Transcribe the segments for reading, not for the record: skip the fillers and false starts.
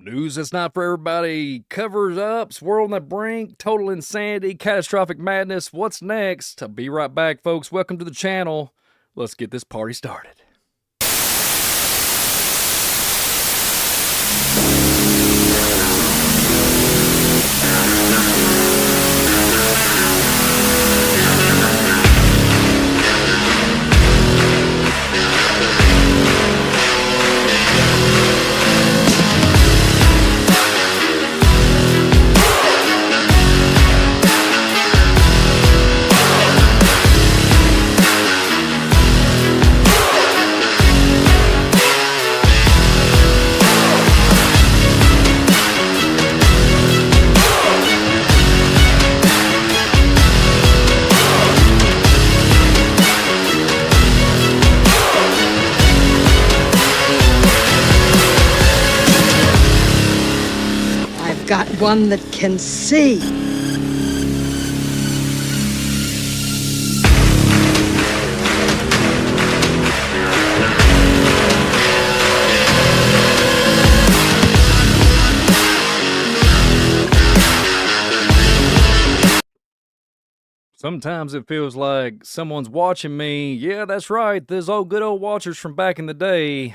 News that's not for everybody. Covers ups, world on the brink, total insanity, catastrophic madness. What's next? I'll be right back, folks. Welcome to the channel. Let's get this party started. Got one that can see. Sometimes it feels like someone's watching me. Yeah, that's right. Those good old watchers from back in the day.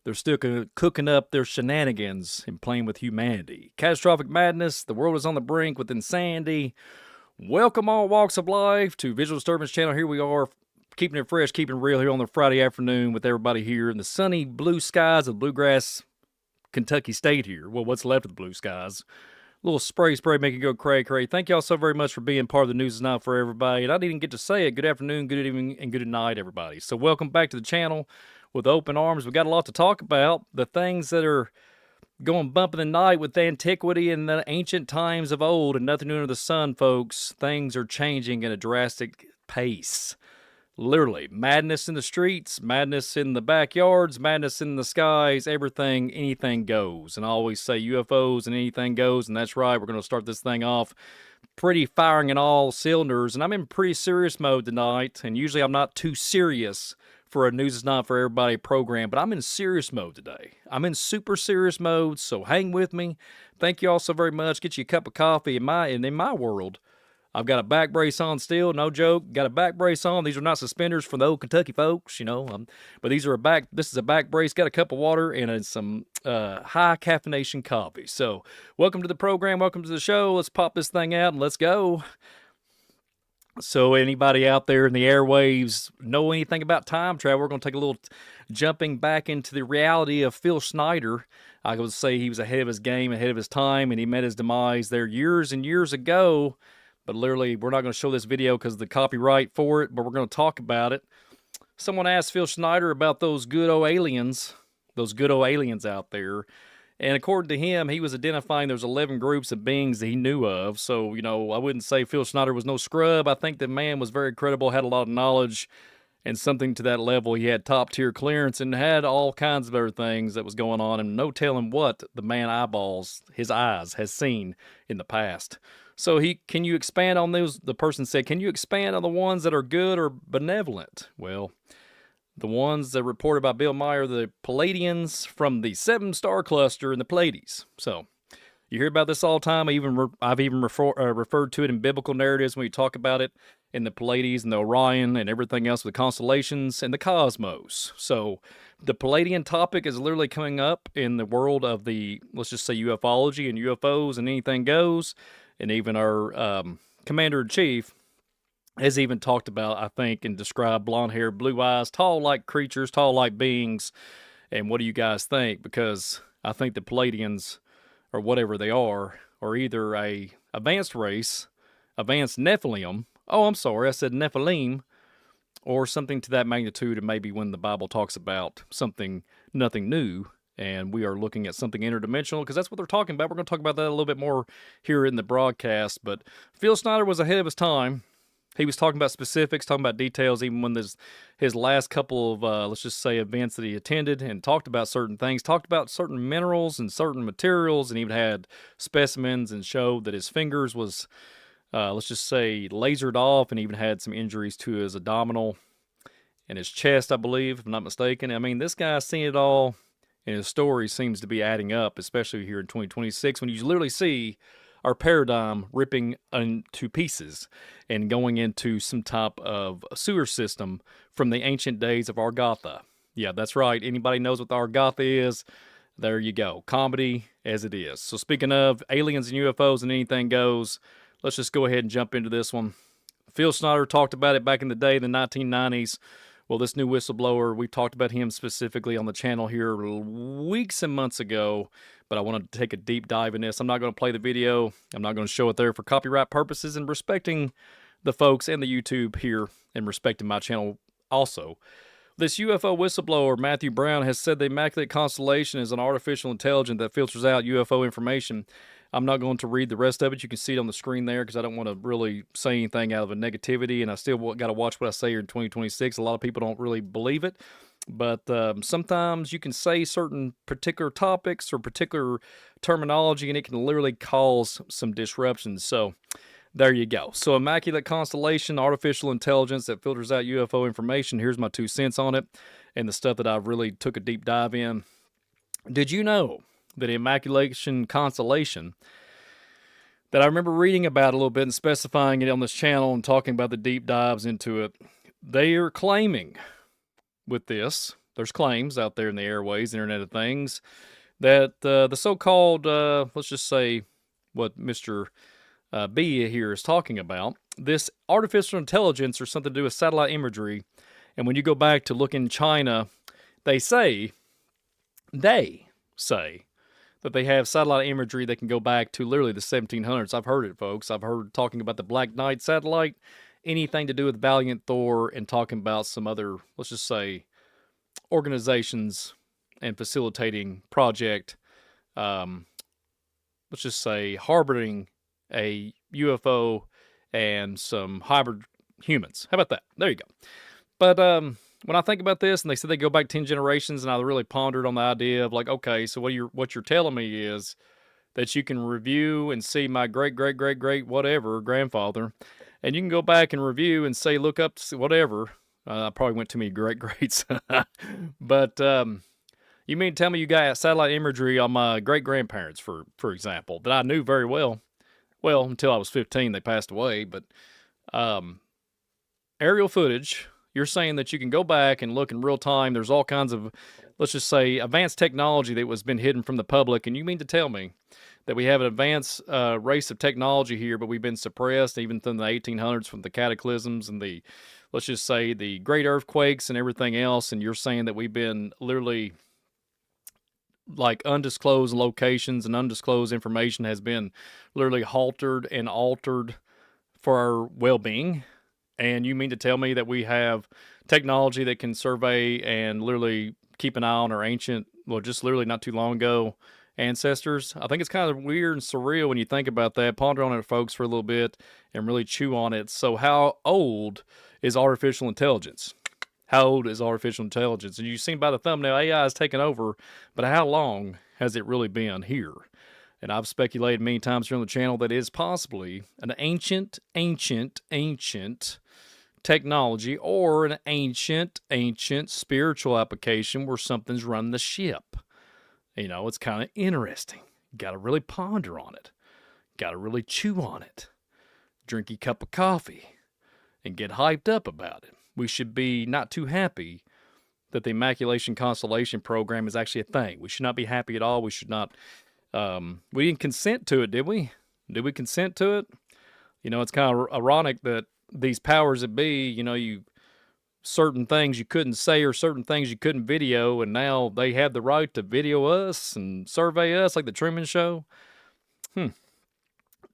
They're still cooking up their shenanigans and playing with humanity. Catastrophic madness, the world is on the brink with insanity. Welcome all walks of life to Visual Disturbance channel. Here we are, keeping it fresh, keeping it real here on the Friday afternoon with everybody here in the sunny blue skies of Bluegrass, Kentucky State here. Well, what's left of the blue skies. A little spray make it go cray. Thank y'all so very much for being part of the News is Not for Everybody. And I didn't even get to say it. Good afternoon, good evening, and good night, everybody. So welcome back to the channel. With open arms, we got a lot to talk about. The things that are going bump in the night with antiquity and the ancient times of old, and nothing new under the sun, folks. Things are changing at a drastic pace. Literally, madness in the streets, madness in the backyards, madness in the skies, everything, anything goes. And I always say UFOs and anything goes, and that's right, we're going to start this thing off pretty firing in all cylinders. And I'm in pretty serious mode tonight, and usually I'm not too serious for a News is Not for Everybody program, but I'm in serious mode today. I'm in super serious mode, so hang with me. Thank you all so very much. Get you a cup of coffee. In my world, I've got a back brace on still, no joke. Got a back brace on. These are not suspenders for the old Kentucky folks, you know. But these are this is a back brace. Got a cup of water and some high caffeination coffee. So welcome to the program. Welcome to the show. Let's pop this thing out and let's go. So anybody out there in the airwaves know anything about time travel? We're going to take a little jumping back into the reality of Phil Schneider. I would say he was ahead of his game, ahead of his time, and he met his demise there years and years ago. But literally, we're not going to show this video because of the copyright for it, but we're going to talk about it. Someone asked Phil Schneider about those good old aliens out there. And according to him, he was identifying there's 11 groups of beings that he knew of. So, you know, I wouldn't say Phil Schneider was no scrub. I think the man was very credible, had a lot of knowledge, and something to that level. He had top-tier clearance and had all kinds of other things that was going on, and no telling what the man his eyes, has seen in the past. So can you expand on those? The person said, can you expand on the ones that are good or benevolent? Well, the ones that are reported by Bill Meyer, the Palladians from the 7-star cluster in the Pleiades. So you hear about this all the time. I've even referred to it in biblical narratives when we talk about it in the Pleiades and the Orion and everything else with the constellations and the cosmos. So the Palladian topic is literally coming up in the world of let's just say ufology and UFOs and anything goes. And even our commander-in-chief has even talked about, I think, and described blonde hair, blue eyes, tall like creatures, tall like beings. And what do you guys think? Because I think the Palladians, or whatever they are either a advanced race, advanced Nephilim. Oh, I'm sorry, I said Nephilim, or something to that magnitude. And maybe when the Bible talks about nothing new, and we are looking at something interdimensional, because that's what they're talking about. We're going to talk about that a little bit more here in the broadcast. But Phil Schneider was ahead of his time. He was talking about specifics, talking about details, even when his last couple of, let's just say, events that he attended, and talked about certain things, talked about certain minerals and certain materials, and even had specimens and showed that his fingers was, let's just say, lasered off, and even had some injuries to his abdominal and his chest, I believe, if I'm not mistaken. I mean, this guy's seen it all. and his story seems to be adding up, especially here in 2026 when you literally see our paradigm ripping into pieces and going into some type of sewer system from the ancient days of Argotha. Yeah, that's right. Anybody knows what the Argotha is? There you go. Comedy as it is. So speaking of aliens and UFOs and anything goes, let's just go ahead and jump into this one. Phil Snyder talked about it back in the day, in the 1990s. Well, this new whistleblower, we talked about him specifically on the channel here weeks and months ago, but I wanted to take a deep dive in this. I'm not going to play the video. I'm not going to show it there for copyright purposes and respecting the folks and the YouTube here and respecting my channel also. This UFO whistleblower, Matthew Brown, has said the Immaculate Constellation is an artificial intelligence that filters out UFO information. I'm not going to read the rest of it. You can see it on the screen there because I don't want to really say anything out of a negativity, and I still got to watch what I say here in 2026. A lot of people don't really believe it, but sometimes you can say certain particular topics or particular terminology, and it can literally cause some disruptions. So there you go. So Immaculate Constellation, artificial intelligence that filters out UFO information. Here's my 2 cents on it and the stuff that I really took a deep dive in. Did you know that Immaculation Constellation, that I remember reading about a little bit and specifying it on this channel and talking about the deep dives into it, they are claiming with this, there's claims out there in the airways, Internet of Things, that the so-called, let's just say what Mr. B here is talking about, this artificial intelligence or something to do with satellite imagery. And when you go back to look in China, they say that they have satellite imagery that can go back to literally the 1700s. I've heard it, folks. I've heard talking about the Black Knight satellite, anything to do with Valiant Thor, and talking about some other, let's just say, organizations and facilitating project, let's just say, harboring a UFO and some hybrid humans. How about that? There you go. But when I think about this, and they said they go back 10 generations, and I really pondered on the idea of like, okay, so what you're telling me is that you can review and see my great whatever grandfather, and you can go back and review and say, look up whatever. I probably went too many greats, but you mean to tell me you got satellite imagery on my great grandparents, for example, that I knew very well? Well, until I was 15, they passed away. But aerial footage, you're saying that you can go back and look in real time. There's all kinds of, let's just say, advanced technology that was been hidden from the public. And you mean to tell me that we have an advanced race of technology here, but we've been suppressed even from the 1800s from the cataclysms and the, let's just say, the great earthquakes and everything else. And you're saying that we've been literally, like, undisclosed locations and undisclosed information has been literally halted and altered for our well-being. And you mean to tell me that we have technology that can survey and literally keep an eye on our ancient, well, just literally not too long ago, ancestors? I think it's kind of weird and surreal when you think about that. Ponder on it, folks, for a little bit and really chew on it. So how old is artificial intelligence? How old is artificial intelligence? And you've seen by the thumbnail, AI has taken over, but how long has it really been here? And I've speculated many times here on the channel that it is possibly an ancient technology or an ancient spiritual application where something's running the ship. You know, it's kind of interesting. Got to really ponder on it. Got to really chew on it. Drink your cup of coffee and get hyped up about it. We should be not too happy that the Immaculation Constellation program is actually a thing. We should not be happy at all. We should not, we didn't consent to it, did we? Did we consent to it? You know, it's kind of ironic that these powers that be, you know, certain things you couldn't say or certain things you couldn't video, and now they have the right to video us and survey us like the Truman Show.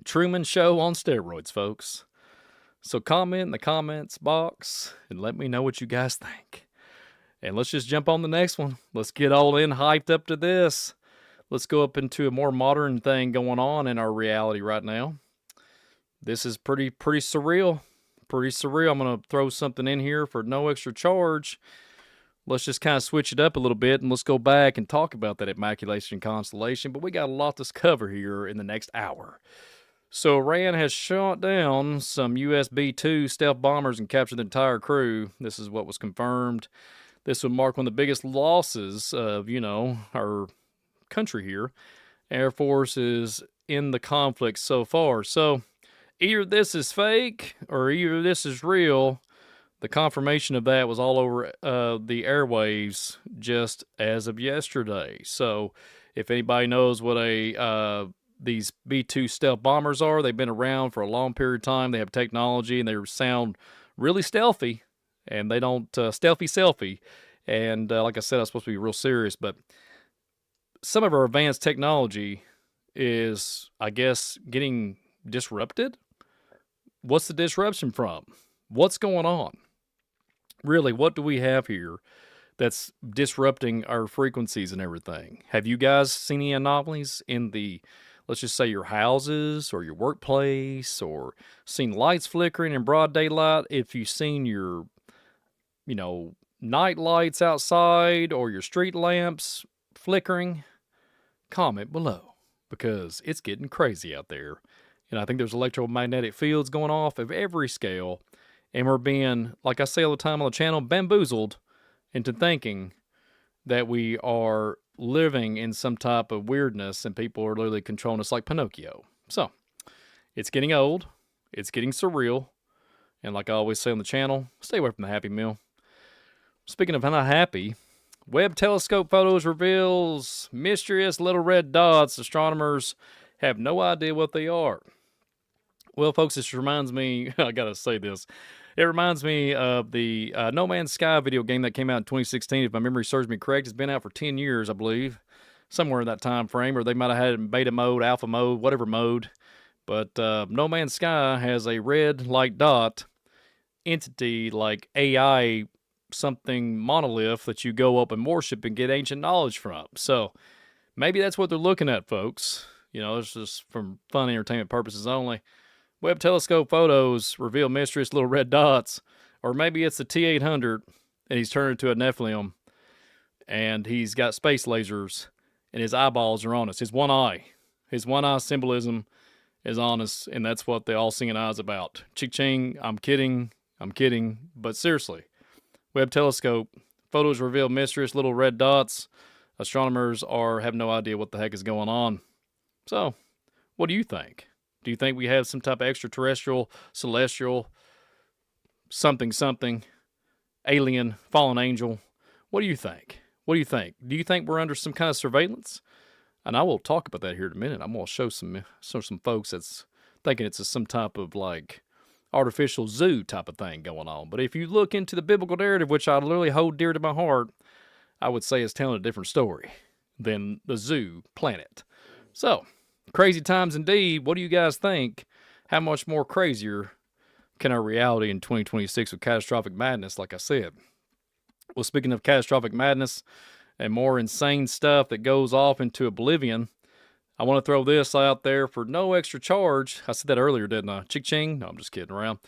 Truman Show on steroids, folks. So comment in the comments box and let me know what you guys think. And let's just jump on the next one. Let's get all in hyped up to this. Let's go up into a more modern thing going on in our reality right now. This is pretty surreal. Pretty surreal. I'm going to throw something in here for no extra charge. Let's just kind of switch it up a little bit and let's go back and talk about that Immaculation Constellation. But we got a lot to cover here in the next hour. So Iran has shot down some US B-2 stealth bombers and captured the entire crew. This is what was confirmed. This would mark one of the biggest losses of, our country here. Air Force is in the conflict so far. So either this is fake or either this is real. The confirmation of that was all over the airwaves just as of yesterday. So if anybody knows what these B-2 stealth bombers are, they've been around for a long period of time. They have technology and they sound really stealthy, and they don't stealthy selfie. And like I said, I'm supposed to be real serious, but some of our advanced technology is, I guess, getting disrupted. What's the disruption from? What's going on? Really, what do we have here that's disrupting our frequencies and everything? Have you guys seen any anomalies in let's just say your houses or your workplace, or seen lights flickering in broad daylight? If you've seen your, night lights outside or your street lamps flickering, comment below, because it's getting crazy out there. And I think there's electromagnetic fields going off of every scale. And we're being, like I say all the time on the channel, bamboozled into thinking that we are living in some type of weirdness and people are literally controlling us like Pinocchio. So, it's getting old. It's getting surreal. And like I always say on the channel, stay away from the Happy Meal. Speaking of not happy, Webb telescope photos reveals mysterious little red dots. Astronomers have no idea what they are. Well, folks, this reminds me, I gotta say this. It reminds me of the No Man's Sky video game that came out in 2016. If my memory serves me correct, it's been out for 10 years, I believe. Somewhere in that time frame, or they might have had it in beta mode, alpha mode, whatever mode. But No Man's Sky has a red light dot entity, like AI, something monolith that you go up and worship and get ancient knowledge from. So maybe that's what they're looking at, folks. It's just from fun entertainment purposes only. Webb telescope photos reveal mysterious little red dots, or maybe it's the T-800 and he's turned into a Nephilim and he's got space lasers and his eyeballs are on us. His one eye symbolism is on us, and that's what the all-seeing eye is about. Ching, I'm kidding, but seriously, Webb telescope photos reveal mysterious little red dots. Astronomers have no idea what the heck is going on. So, what do you think? Do you think we have some type of extraterrestrial, celestial, something, alien, fallen angel? What do you think? Do you think we're under some kind of surveillance? And I will talk about that here in a minute. I'm going to show some folks that's thinking it's some type of like artificial zoo type of thing going on. But if you look into the biblical narrative, which I literally hold dear to my heart, I would say it's telling a different story than the zoo planet. So, crazy times indeed. What do you guys think? How much more crazier can our reality in 2026 with catastrophic madness, like I said? Well, speaking of catastrophic madness and more insane stuff that goes off into oblivion, I want to throw this out there for no extra charge. I said that earlier, didn't I? Ching. No, I'm just kidding around.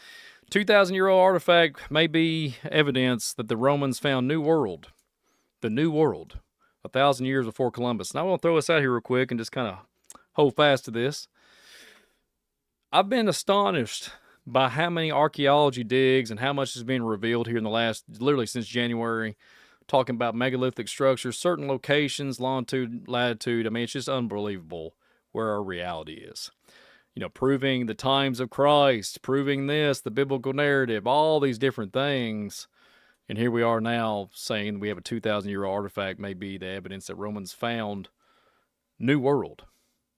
2,000-year-old artifact may be evidence that the Romans found New World. The New World. 1,000 years before Columbus. And I want to throw this out here real quick and just kind of hold fast to this. I've been astonished by how many archaeology digs and how much is being revealed here in the last, literally since January, talking about megalithic structures, certain locations, longitude, latitude. I mean, it's just unbelievable where our reality is. Proving the times of Christ, proving this, the biblical narrative, all these different things. And here we are now saying we have a 2,000-year-old artifact, may be the evidence that Romans found New World.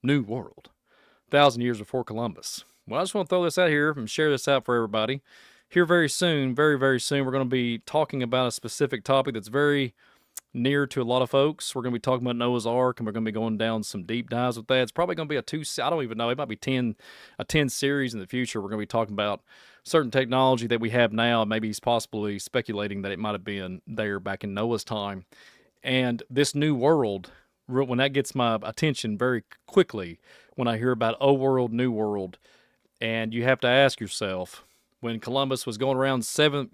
1,000 years before Columbus. Well, I just want to throw this out here and share this out for everybody. Here very soon, very, very soon, we're going to be talking about a specific topic that's very near to a lot of folks. We're going to be talking about Noah's Ark, and we're going to be going down some deep dives with that. It's probably going to be I don't even know, it might be a 10 series in the future. We're going to be talking about certain technology that we have now. Maybe he's possibly speculating that it might have been there back in Noah's time. And this new world, when that gets my attention very quickly, when I hear about old world, new world, and you have to ask yourself, when Columbus was going around sailing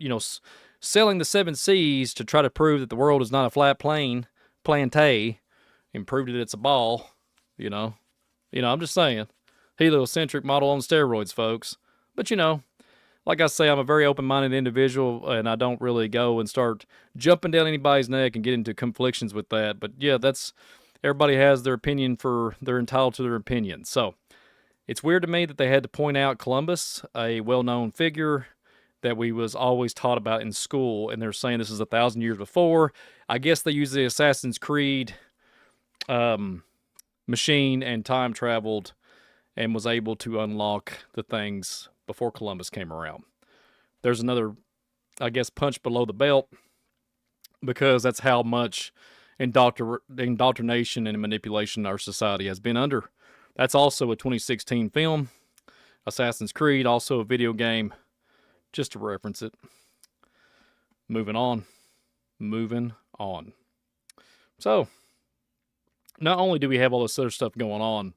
the seven seas to try to prove that the world is not a flat plane, planté, and proved that it's a ball, I'm just saying, heliocentric model on steroids, folks. But like I say, I'm a very open-minded individual, and I don't really go and start jumping down anybody's neck and get into conflictions with that. But yeah, that's everybody has their opinion they're entitled to their opinion. So it's weird to me that they had to point out Columbus, a well-known figure that we was always taught about in school, and they're saying this is 1,000 years before. I guess they used the Assassin's Creed machine and time traveled and was able to unlock the things before Columbus came around. There's another, I guess, punch below the belt, because that's how much indoctrination and manipulation our society has been under. That's also a 2016 film, Assassin's Creed, also a video game, just to reference it. Moving on. So, not only do we have all this other stuff going on,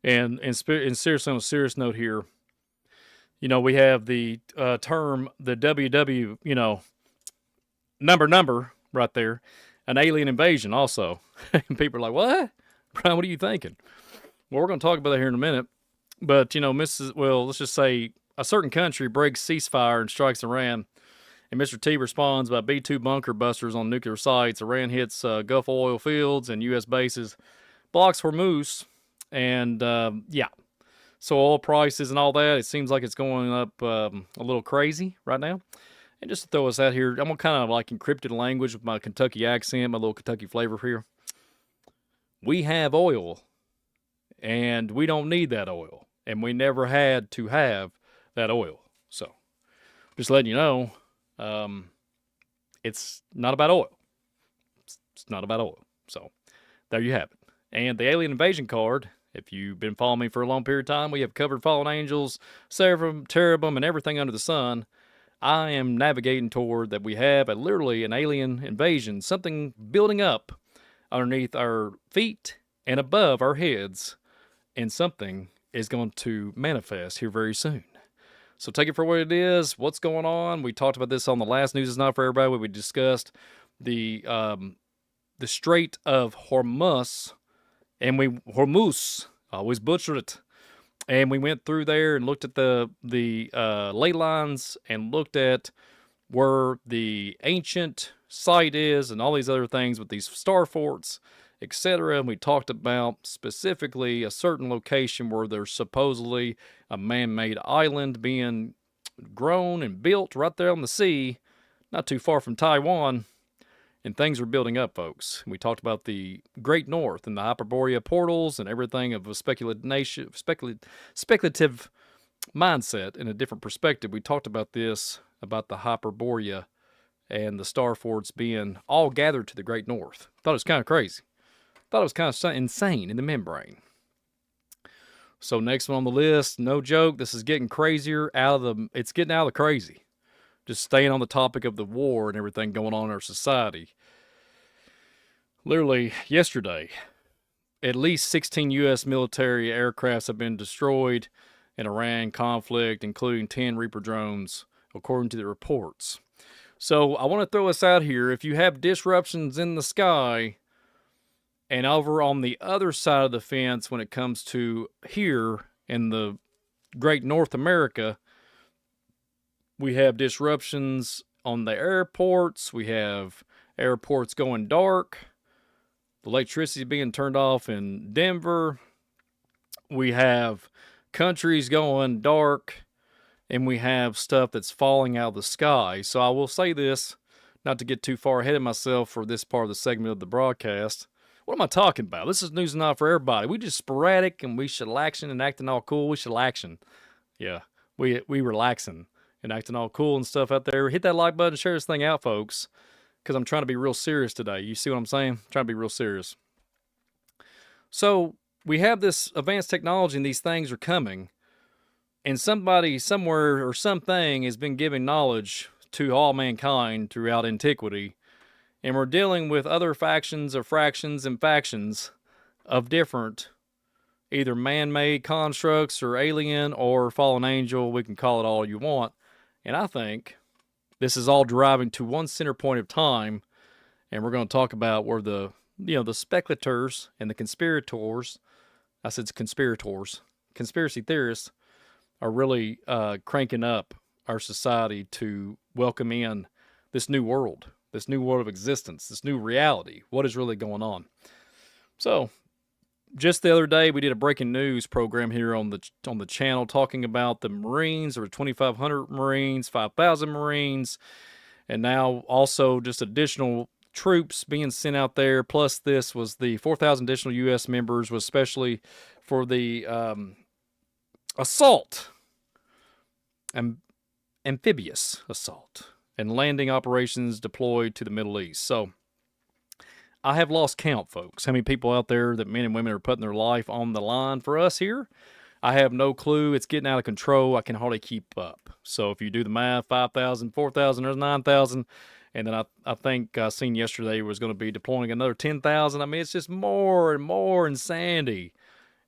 and seriously, on a serious note here, we have the term, the WW, number right there, an alien invasion also. And people are like, what? Brian, what are you thinking? Well, we're going to talk about that here in a minute. But, let's just say a certain country breaks ceasefire and strikes Iran, and Mr. T responds by B-2 bunker busters on nuclear sites. Iran hits Gulf oil fields and U.S. bases, blocks Hormuz, and so oil prices and all that, it seems like it's going up a little crazy right now. And just to throw us out here, I'm going to kind of like encrypted language with my Kentucky accent, my little Kentucky flavor here. We have oil, and we don't need that oil, and we never had to have that oil. So, just letting you know, it's not about oil. It's not about oil. So, there you have it. And the alien invasion card, if you've been following me for a long period of time, we have covered fallen angels, seraphim, cherubim, and everything under the sun. I am navigating toward that we have literally an alien invasion, something building up underneath our feet and above our heads, and something is going to manifest here very soon. So take it for what it is. What's going on? We talked about this on the last News Is Not For Everybody, where we discussed the Strait of Hormuz, and Hormuz, I always butchered it. And we went through there and looked at the ley lines and looked at where the ancient site is and all these other things with these star forts, etc. And we talked about specifically a certain location where there's supposedly a man-made island being grown and built right there on the sea, not too far from Taiwan. And things are building up, folks. We talked about the Great North and the Hyperborea portals and everything of a speculative mindset in a different perspective. We talked about this, about the Hyperborea and the star forts being all gathered to the Great North. Thought it was kind of crazy. Thought it was kind of insane in the membrane. So next one on the list, no joke, this is getting crazier it's getting out of the crazy. Just staying on the topic of the war and everything going on in our society. Literally, yesterday, at least 16 U.S. military aircrafts have been destroyed in Iran conflict, including 10 Reaper drones, according to the reports. So I want to throw this out here. If you have disruptions in the sky, and over on the other side of the fence when it comes to here in the Great North America, we have disruptions on the airports. We have airports going dark. The electricity being turned off in Denver. We have countries going dark. And we have stuff that's falling out of the sky. So I will say this, not to get too far ahead of myself for this part of the segment of the broadcast. What am I talking about? This is News Not For Everybody. We just sporadic and we chillaxing and acting all cool. We chillaxing. Yeah, we relaxing and acting all cool and stuff out there. Hit that like button, share this thing out, folks, because I'm trying to be real serious today. You see what I'm saying? I'm trying to be real serious. So we have this advanced technology and these things are coming, and somebody somewhere or something has been giving knowledge to all mankind throughout antiquity, and we're dealing with other factions or fractions and factions of different either man-made constructs or alien or fallen angel. We can call it all you want. And I think this is all deriving to one center point of time, and we're going to talk about where the speculators and the conspirators, conspiracy theorists, are really cranking up our society to welcome in this new world of existence, this new reality. What is really going on? So, just the other day, we did a breaking news program here on the channel talking about the Marines. There were 2,500 Marines, 5,000 Marines, and now also just additional troops being sent out there. Plus, this was the 4,000 additional U.S. members, was especially for the assault and amphibious assault and landing operations deployed to the Middle East. So I have lost count, folks, how many people out there that men and women are putting their life on the line for us here. I have no clue. It's getting out of control. I can hardly keep up. So if you do the math, 5,000, 4,000, there's 9,000. And then I think I seen yesterday was going to be deploying another 10,000. I mean, it's just more and more insanity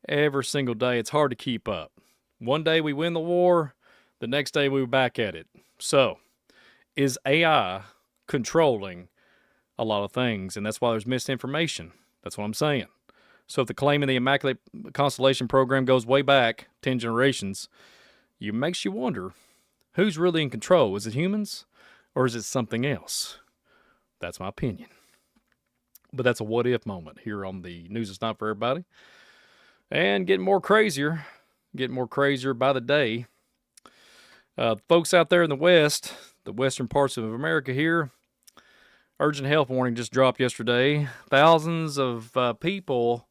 every single day. It's hard to keep up. One day we win the war, the next day we're back at it. So is AI controlling a lot of things? And that's why there's misinformation. That's what I'm saying. So if the claim in the Immaculate Constellation program goes way back 10 generations, it makes you wonder, who's really in control? Is it humans or is it something else? That's my opinion. But that's a what if moment here on the News Is Not For Everybody. And getting more crazier by the day. Folks out there in the West, the western parts of America here, urgent health warning just dropped yesterday. Thousands of people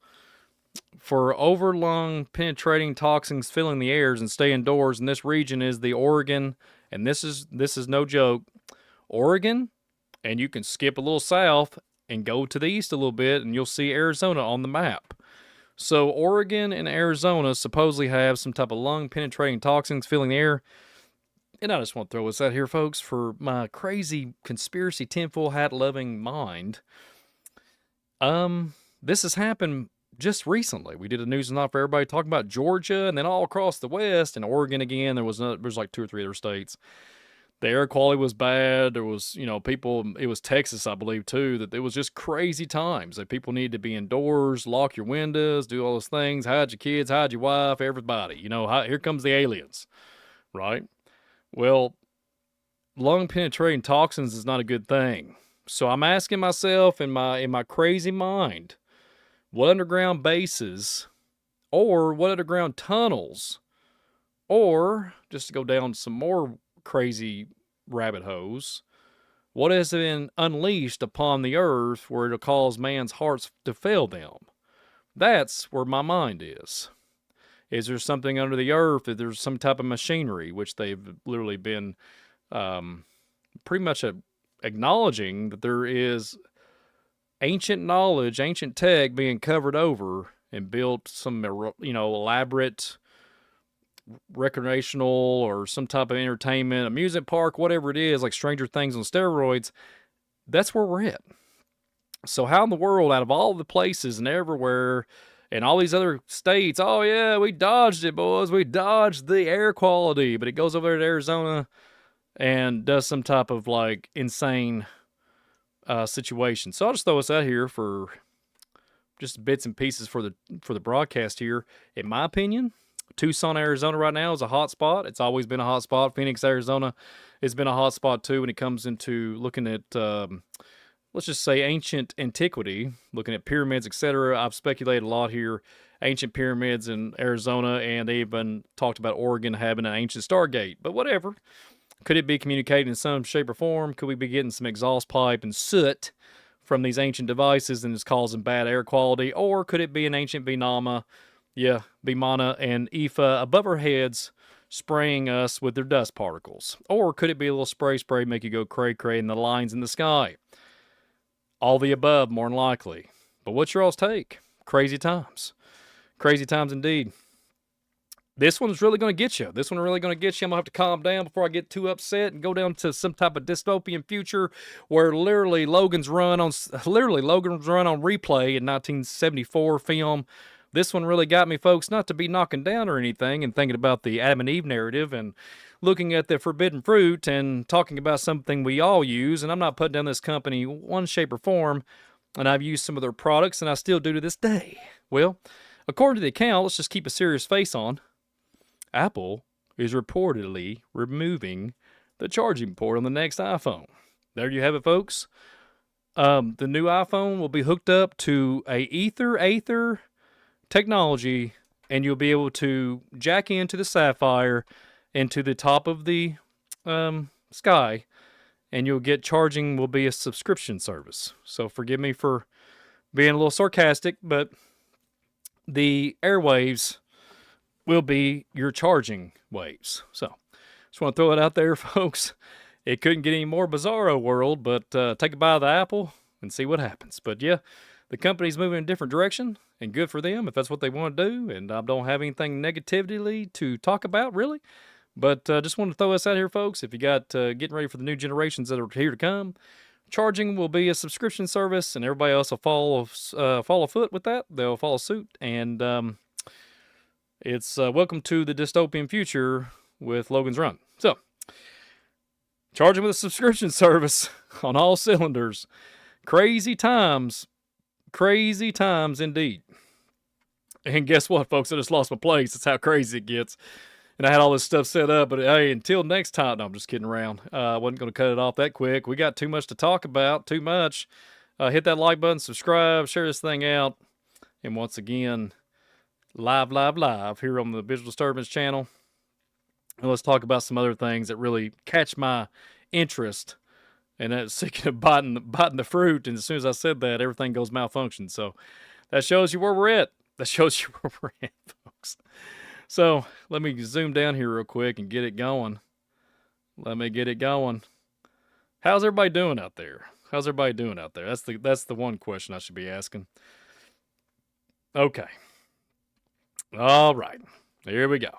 for over-lung penetrating toxins filling the airs and stay indoors. And this region is the Oregon, and this is no joke, Oregon, and you can skip a little south and go to the east a little bit, and you'll see Arizona on the map. So Oregon and Arizona supposedly have some type of lung-penetrating toxins filling the air. And I just want to throw this out here, folks, for my crazy conspiracy tinfoil hat-loving mind. This has happened just recently. We did a News Is Not For Everybody talking about Georgia, and then all across the West, and Oregon again. There was like 2 or 3 other states. The air quality was bad. There was, people, it was Texas, I believe, too, that it was just crazy times that people needed to be indoors, lock your windows, do all those things, hide your kids, hide your wife, everybody. Here comes the aliens, right? Well, lung penetrating toxins is not a good thing. So I'm asking myself in my crazy mind, what underground bases or what underground tunnels, or just to go down some more crazy rabbit holes, what has been unleashed upon the earth where it'll cause man's hearts to fail them? That's where my mind is. Is there something under the earth? Is there some type of machinery, which they've literally been pretty much acknowledging that there is ancient knowledge, ancient tech being covered over and built some, elaborate recreational or some type of entertainment, amusement park, whatever it is, like Stranger Things on steroids. That's where we're at. So how in the world, out of all the places and everywhere and all these other states, oh yeah, we dodged it, boys. We dodged the air quality. But it goes over to Arizona and does some type of like insane situation. So I'll just throw this out here for just bits and pieces for the broadcast here. In my opinion, Tucson, Arizona right now is a hot spot. It's always been a hot spot. Phoenix, Arizona has been a hot spot too when it comes into looking at, let's just say, ancient antiquity, looking at pyramids, etc. I've speculated a lot here. Ancient pyramids in Arizona, and they even talked about Oregon having an ancient Stargate. But whatever. Could it be communicating in some shape or form? Could we be getting some exhaust pipe and soot from these ancient devices and it's causing bad air quality? Or could it be an ancient Vimana and Ifa above our heads spraying us with their dust particles? Or could it be a little spray make you go cray-cray in the lines in the sky? All the above, more than likely. But what's your all's take? Crazy times. Crazy times indeed. This one's really going to get you. I'm going to have to calm down before I get too upset and go down to some type of dystopian future where literally Logan's run on replay in 1974 film. This one really got me, folks, not to be knocking down or anything and thinking about the Adam and Eve narrative and looking at the forbidden fruit and talking about something we all use. And I'm not putting down this company one shape or form, and I've used some of their products and I still do to this day. Well, according to the account, let's just keep a serious face on. Apple is reportedly removing the charging port on the next iPhone. There you have it, folks. The new iPhone will be hooked up to a Aether technology, and you'll be able to jack into the Sapphire into the top of the Sky, and you'll get charging will be a subscription service. So forgive me for being a little sarcastic, but the airwaves will be your charging waves. So just want to throw it out there, folks. It couldn't get any more bizarro world, but take a bite of the apple and see what happens. But yeah, the company's moving in a different direction, and good for them if that's what they want to do. And I don't have anything negatively to talk about, really. But just wanted to throw this out here, folks. If you got getting ready for the new generations that are here to come, charging will be a subscription service, and everybody else will follow foot with that. They'll follow suit, and it's welcome to the dystopian future with Logan's Run. So, charging with a subscription service on all cylinders. Crazy times indeed. And guess what, folks? I just lost my place. That's how crazy it gets. And I had all this stuff set up, but hey, until next time, no, I'm just kidding around. I wasn't going to cut it off that quick. We got too much to talk about, too much. Hit that like button, subscribe, share this thing out. And once again, live here on the Visual Disturbance channel. And let's talk about some other things that really catch my interest. And that's sick of biting the fruit. And as soon as I said that, everything goes malfunction. So that shows you where we're at. Folks. So let me zoom down here real quick and get it going. How's everybody doing out there? That's the one question I should be asking. Okay. All right. Here we go.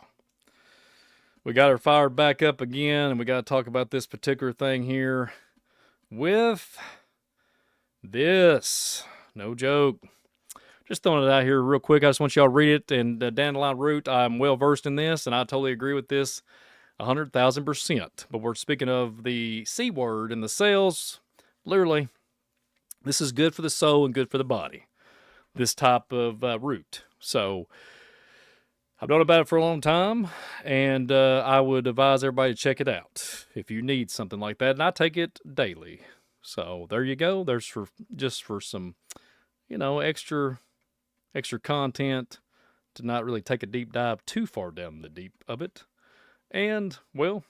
We got her fired back up again, and we got to talk about this particular thing here with this. No joke. Just throwing it out here real quick. I just want y'all to read it. And Dandelion Root, I'm well versed in this, and I totally agree with this 100,000%. But we're speaking of the C word and the cells. Literally, this is good for the soul and good for the body. This type of root. So, I've known about it for a long time, and I would advise everybody to check it out if you need something like that. And I take it daily. So, there you go. There's for some, extra content to not really take a deep dive too far down the deep of it. And, well,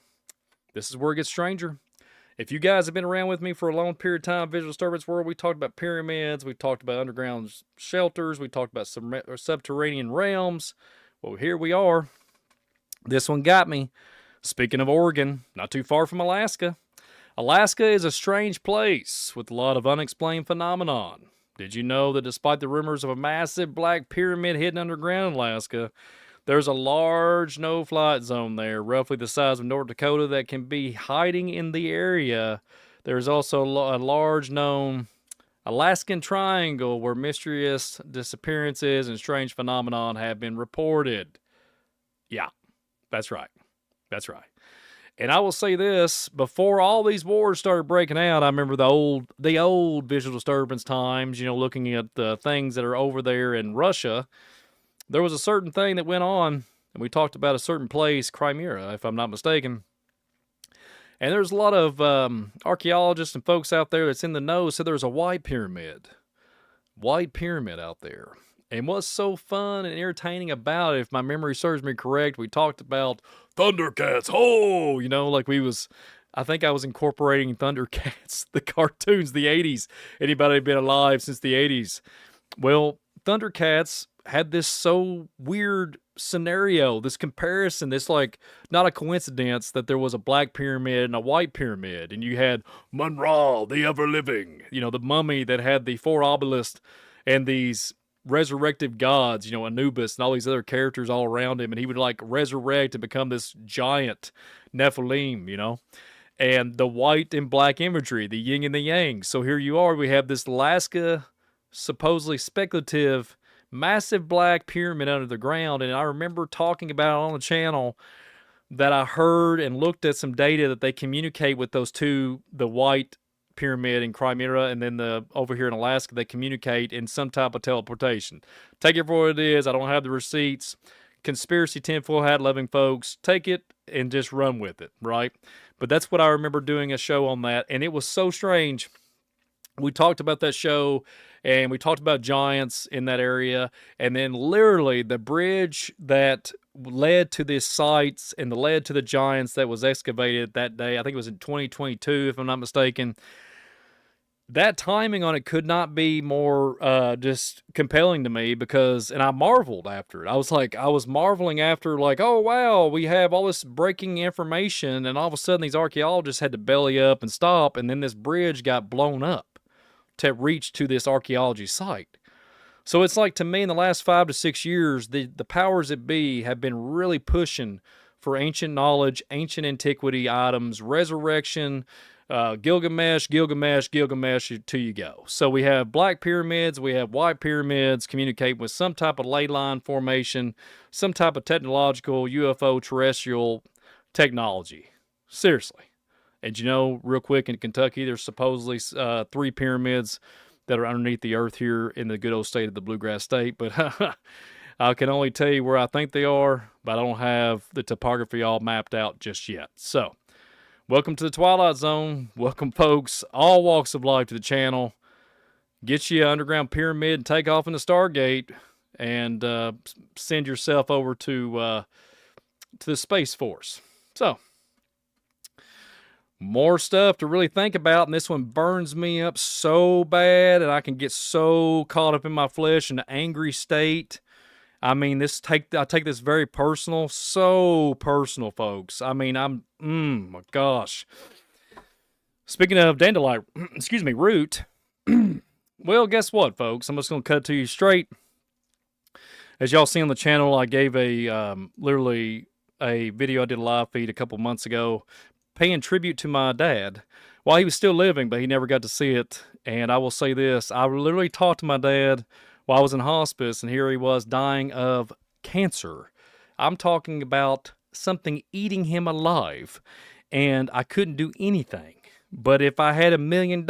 this is where it gets stranger. If you guys have been around with me for a long period of time, Visual Disturbance World, we talked about pyramids, we talked about underground shelters, we talked about some subterranean realms. Well, here we are. This one got me. Speaking of Oregon, not too far from Alaska. Alaska is a strange place with a lot of unexplained phenomenon. Did you know that despite the rumors of a massive black pyramid hidden underground in Alaska, there's a large no-flight zone there, roughly the size of North Dakota, that can be hiding in the area. There's also a large known Alaskan Triangle where mysterious disappearances and strange phenomenon have been reported. Yeah, that's right. And I will say this, before all these wars started breaking out, I remember the old Visual Disturbance times, looking at the things that are over there in Russia. There was a certain thing that went on, and we talked about a certain place, Crimea, if I'm not mistaken. And there's a lot of archaeologists and folks out there that's in the know, so there's a white pyramid out there. And what's so fun and entertaining about it, if my memory serves me correct, we talked about Thundercats. I think I was incorporating Thundercats, the cartoons, the 80s. Anybody been alive since the 80s? Well, Thundercats had this so weird scenario, this comparison, this not a coincidence that there was a black pyramid and a white pyramid. And you had Munra, the ever-living, the mummy that had the four obelisks and these resurrective gods, Anubis and all these other characters all around him, and he would resurrect and become this giant Nephilim, and the white and black imagery, the yin and the yang. So here you are, we have this Alaska, supposedly speculative, massive black pyramid under the ground, and I remember talking about it on the channel that I heard and looked at some data that they communicate with those two, the white pyramid in Crimea and then the over here in Alaska, they communicate in some type of teleportation. Take it for what it is. I don't have the receipts. Conspiracy tinfoil hat loving folks, take it and just run with it, right? But that's what I remember doing a show on that, and it was so strange. We talked about that show, and we talked about giants in that area, and then literally the bridge that led to this sites and the led to the giants that was excavated that day, I think it was in 2022 if I'm not mistaken. That timing on it could not be more just compelling to me, because, and I marveled after it. I was marveling after, like, oh wow, we have all this breaking information, and all of a sudden these archaeologists had to belly up and stop, and then this bridge got blown up to reach to this archaeology site. So it's like, to me, in the last 5 to 6 years, the powers that be have been really pushing for ancient knowledge, ancient antiquity items, resurrection, Gilgamesh, Gilgamesh, Gilgamesh, till you go. So we have black pyramids, we have white pyramids communicate with some type of ley line formation, some type of technological UFO terrestrial technology. Seriously. And you know, real quick, in Kentucky, there's supposedly 3 pyramids that are underneath the earth here in the good old state of the Bluegrass State. But I can only tell you where I think they are, but I don't have the topography all mapped out just yet. So, welcome to the Twilight Zone. Welcome, folks, all walks of life, to the channel. Get you an underground pyramid and take off in the Stargate, and send yourself over to the Space Force. So, more stuff to really think about, and this one burns me up so bad, and I can get so caught up in my flesh in an angry state. I mean, I take this very personal, so personal, folks. I mean, my gosh. Speaking of dandelion, excuse me, root. Well, guess what, folks? I'm just going to cut to you straight. As y'all see on the channel, I gave literally a video I did a live feed a couple months ago, paying tribute to my dad while he was still living, but he never got to see it. And I will say this, I literally talked to my dad while I was in hospice, and here he was dying of cancer. I'm talking about something eating him alive, and I couldn't do anything. But if I had $1 million,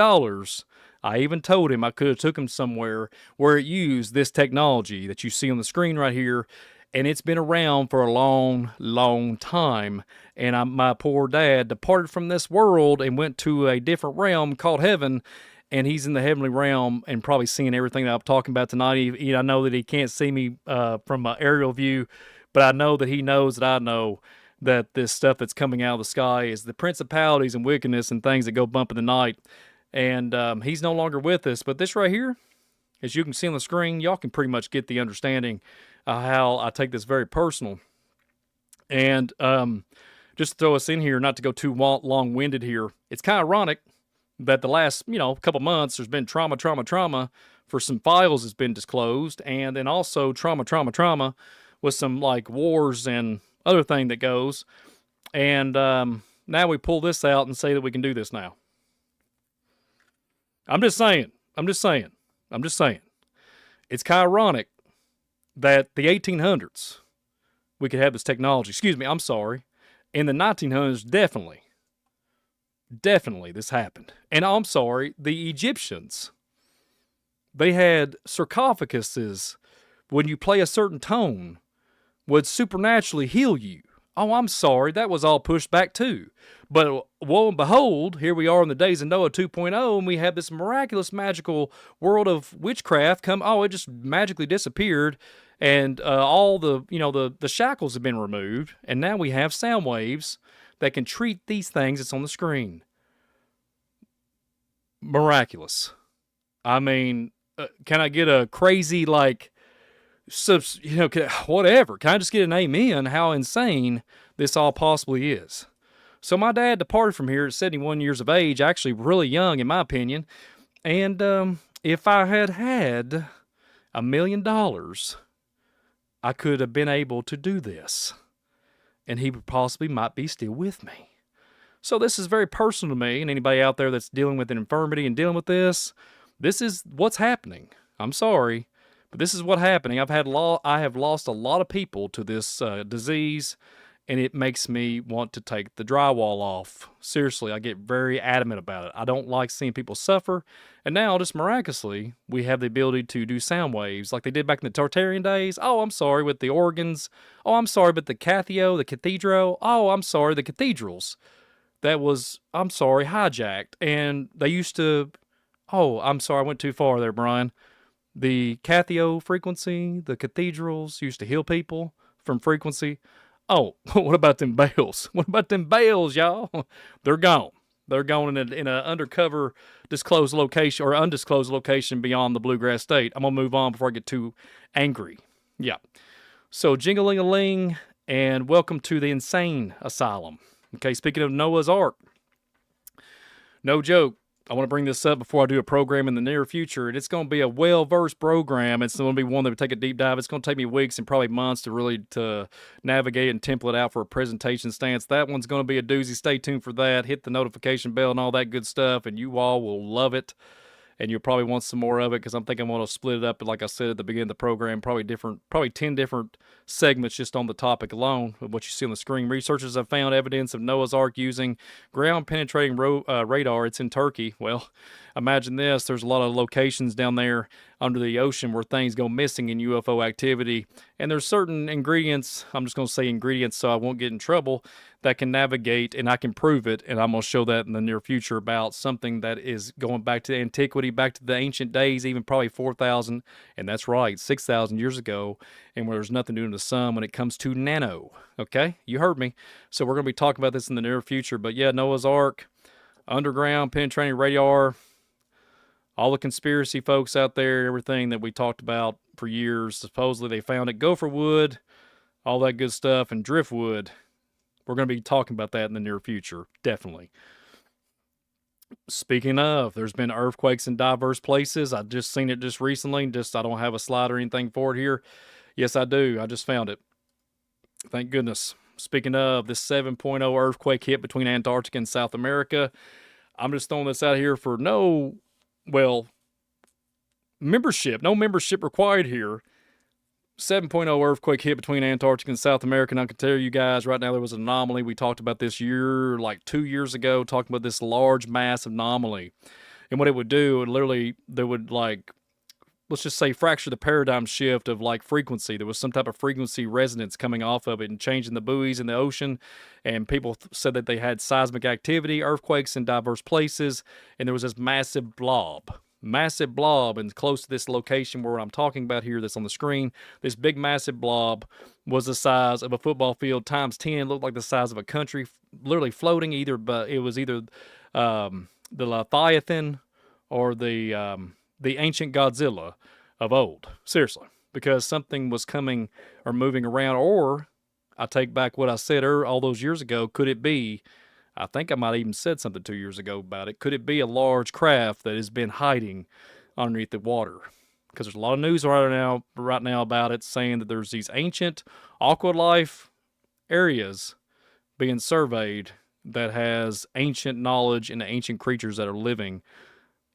I even told him I could have took him somewhere where it used this technology that you see on the screen right here, and it's been around for a long, long time. And my poor dad departed from this world and went to a different realm called heaven, and he's in the heavenly realm and probably seeing everything that I'm talking about tonight. I know that he can't see me from an aerial view, but I know that he knows that I know that this stuff that's coming out of the sky is the principalities and wickedness and things that go bump in the night. And he's no longer with us. But this right here, as you can see on the screen, y'all can pretty much get the understanding of how I take this very personal. And just to throw us in here, not to go too long-winded here, it's kind of ironic that the last, couple months, there's been trauma for some files that's been disclosed, and then also trauma with some, like, wars and other thing that goes. And now we pull this out and say that we can do this now. I'm just saying. It's kind of ironic that the 1800s, we could have this technology. Excuse me, I'm sorry. In the 1900s, definitely this happened. And I'm sorry, the Egyptians, they had sarcophaguses, when you play a certain tone, would supernaturally heal you. Oh, I'm sorry, that was all pushed back too. But woe and behold, here we are in the days of Noah 2.0, and we have this miraculous, magical world of witchcraft it just magically disappeared, and all the shackles have been removed, and now we have sound waves that can treat these things that's on the screen. Miraculous. I mean, can I get a crazy, like, whatever? Can I just get an amen how insane this all possibly is? So my dad departed from here at 71 years of age, actually really young in my opinion. And if I had $1 million, I could have been able to do this. And he possibly might be still with me. So this is very personal to me, and anybody out there that's dealing with an infirmity and dealing with this is what's happening. I'm sorry, but this is what's happening. I have lost a lot of people to this disease and it makes me want to take the drywall off. Seriously, I get very adamant about it. I don't like seeing people suffer. And now, just miraculously, we have the ability to do sound waves like they did back in the Tartarian days. Oh, I'm sorry, with the organs. Oh, I'm sorry, but the cathedral, the cathedral. Oh, I'm sorry, the cathedrals. That was, I'm sorry, hijacked. And they used to, oh, I'm sorry, I went too far there, Brian. The cathio frequency, the cathedrals used to heal people from frequency. Oh, what about them bales? What about them bales, y'all? They're gone. They're gone in an undercover, disclosed location or undisclosed location beyond the Bluegrass State. I'm gonna move on before I get too angry. Yeah. So jing-a-ling-a-ling, and welcome to the insane asylum. Okay. Speaking of Noah's Ark, no joke. I want to bring this up before I do a program in the near future, and it's going to be a well-versed program. It's going to be one that would take a deep dive. It's going to take me weeks and probably months to really to navigate and template out for a presentation stance. That one's going to be a doozy. Stay tuned for that. Hit the notification bell and all that good stuff, and you all will love it. And you'll probably want some more of it because I'm thinking I'm going to split it up. Like I said at the beginning of the program, probably 10 different segments just on the topic alone of what you see on the screen. Researchers have found evidence of Noah's Ark using ground-penetrating radar. It's in Turkey. Well, imagine this. There's a lot of locations down there under the ocean where things go missing in UFO activity. And there's certain ingredients, I'm just going to say ingredients so I won't get in trouble, that can navigate, and I can prove it, and I'm going to show that in the near future about something that is going back to antiquity, back to the ancient days, even probably 4,000, and that's right, 6,000 years ago, and where there's nothing new in the sun when it comes to nano, okay? You heard me. So we're going to be talking about this in the near future, but yeah, Noah's Ark, underground, penetrating radar, all the conspiracy folks out there, everything that we talked about for years, supposedly they found it, gopher wood, all that good stuff, and driftwood. We're going to be talking about that in the near future, definitely. Speaking of, there's been earthquakes in diverse places. I just seen it just recently. I don't have a slide or anything for it here. Yes, I do. I just found it. Thank goodness. Speaking of, this 7.0 earthquake hit between Antarctica and South America. I'm just throwing this out here for no membership required here. 7.0 earthquake hit between Antarctica and South America, and I can tell you guys right now there was an anomaly. We talked about this like 2 years ago, talking about this large mass anomaly. And what it would do, they would let's just say fracture the paradigm shift of like frequency. There was some type of frequency resonance coming off of it and changing the buoys in the ocean. And people said that they had seismic activity, earthquakes in diverse places, and there was this massive blob and close to this location where I'm talking about here that's on the screen. This big massive blob was the size of a football field times 10, looked like the size of a country, literally floating but it was either the Leviathan or the ancient Godzilla of old. Seriously, because something was coming or moving around, or I take back what I said all those years ago. Could it be, I think I might have even said something 2 years ago about it. Could it be a large craft that has been hiding underneath the water? Because there's a lot of news right now about it saying that there's these ancient aqua life areas being surveyed that has ancient knowledge and ancient creatures that are living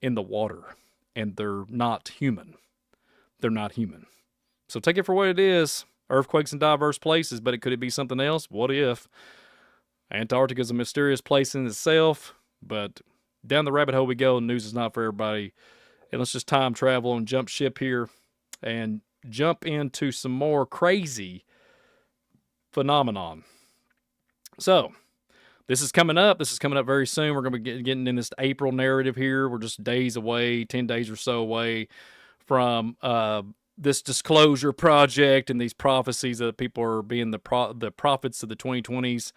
in the water. And they're not human. They're not human. So take it for what it is. Earthquakes in diverse places, but could it be something else? What if? Antarctica is a mysterious place in itself, but down the rabbit hole we go. News is not for everybody. And let's just time travel and jump ship here and jump into some more crazy phenomenon. So, this is coming up. This is coming up very soon. We're going to be getting in this April narrative here. We're just days away, 10 days or so away from this disclosure project and these prophecies that people are being the prophets of the 2020s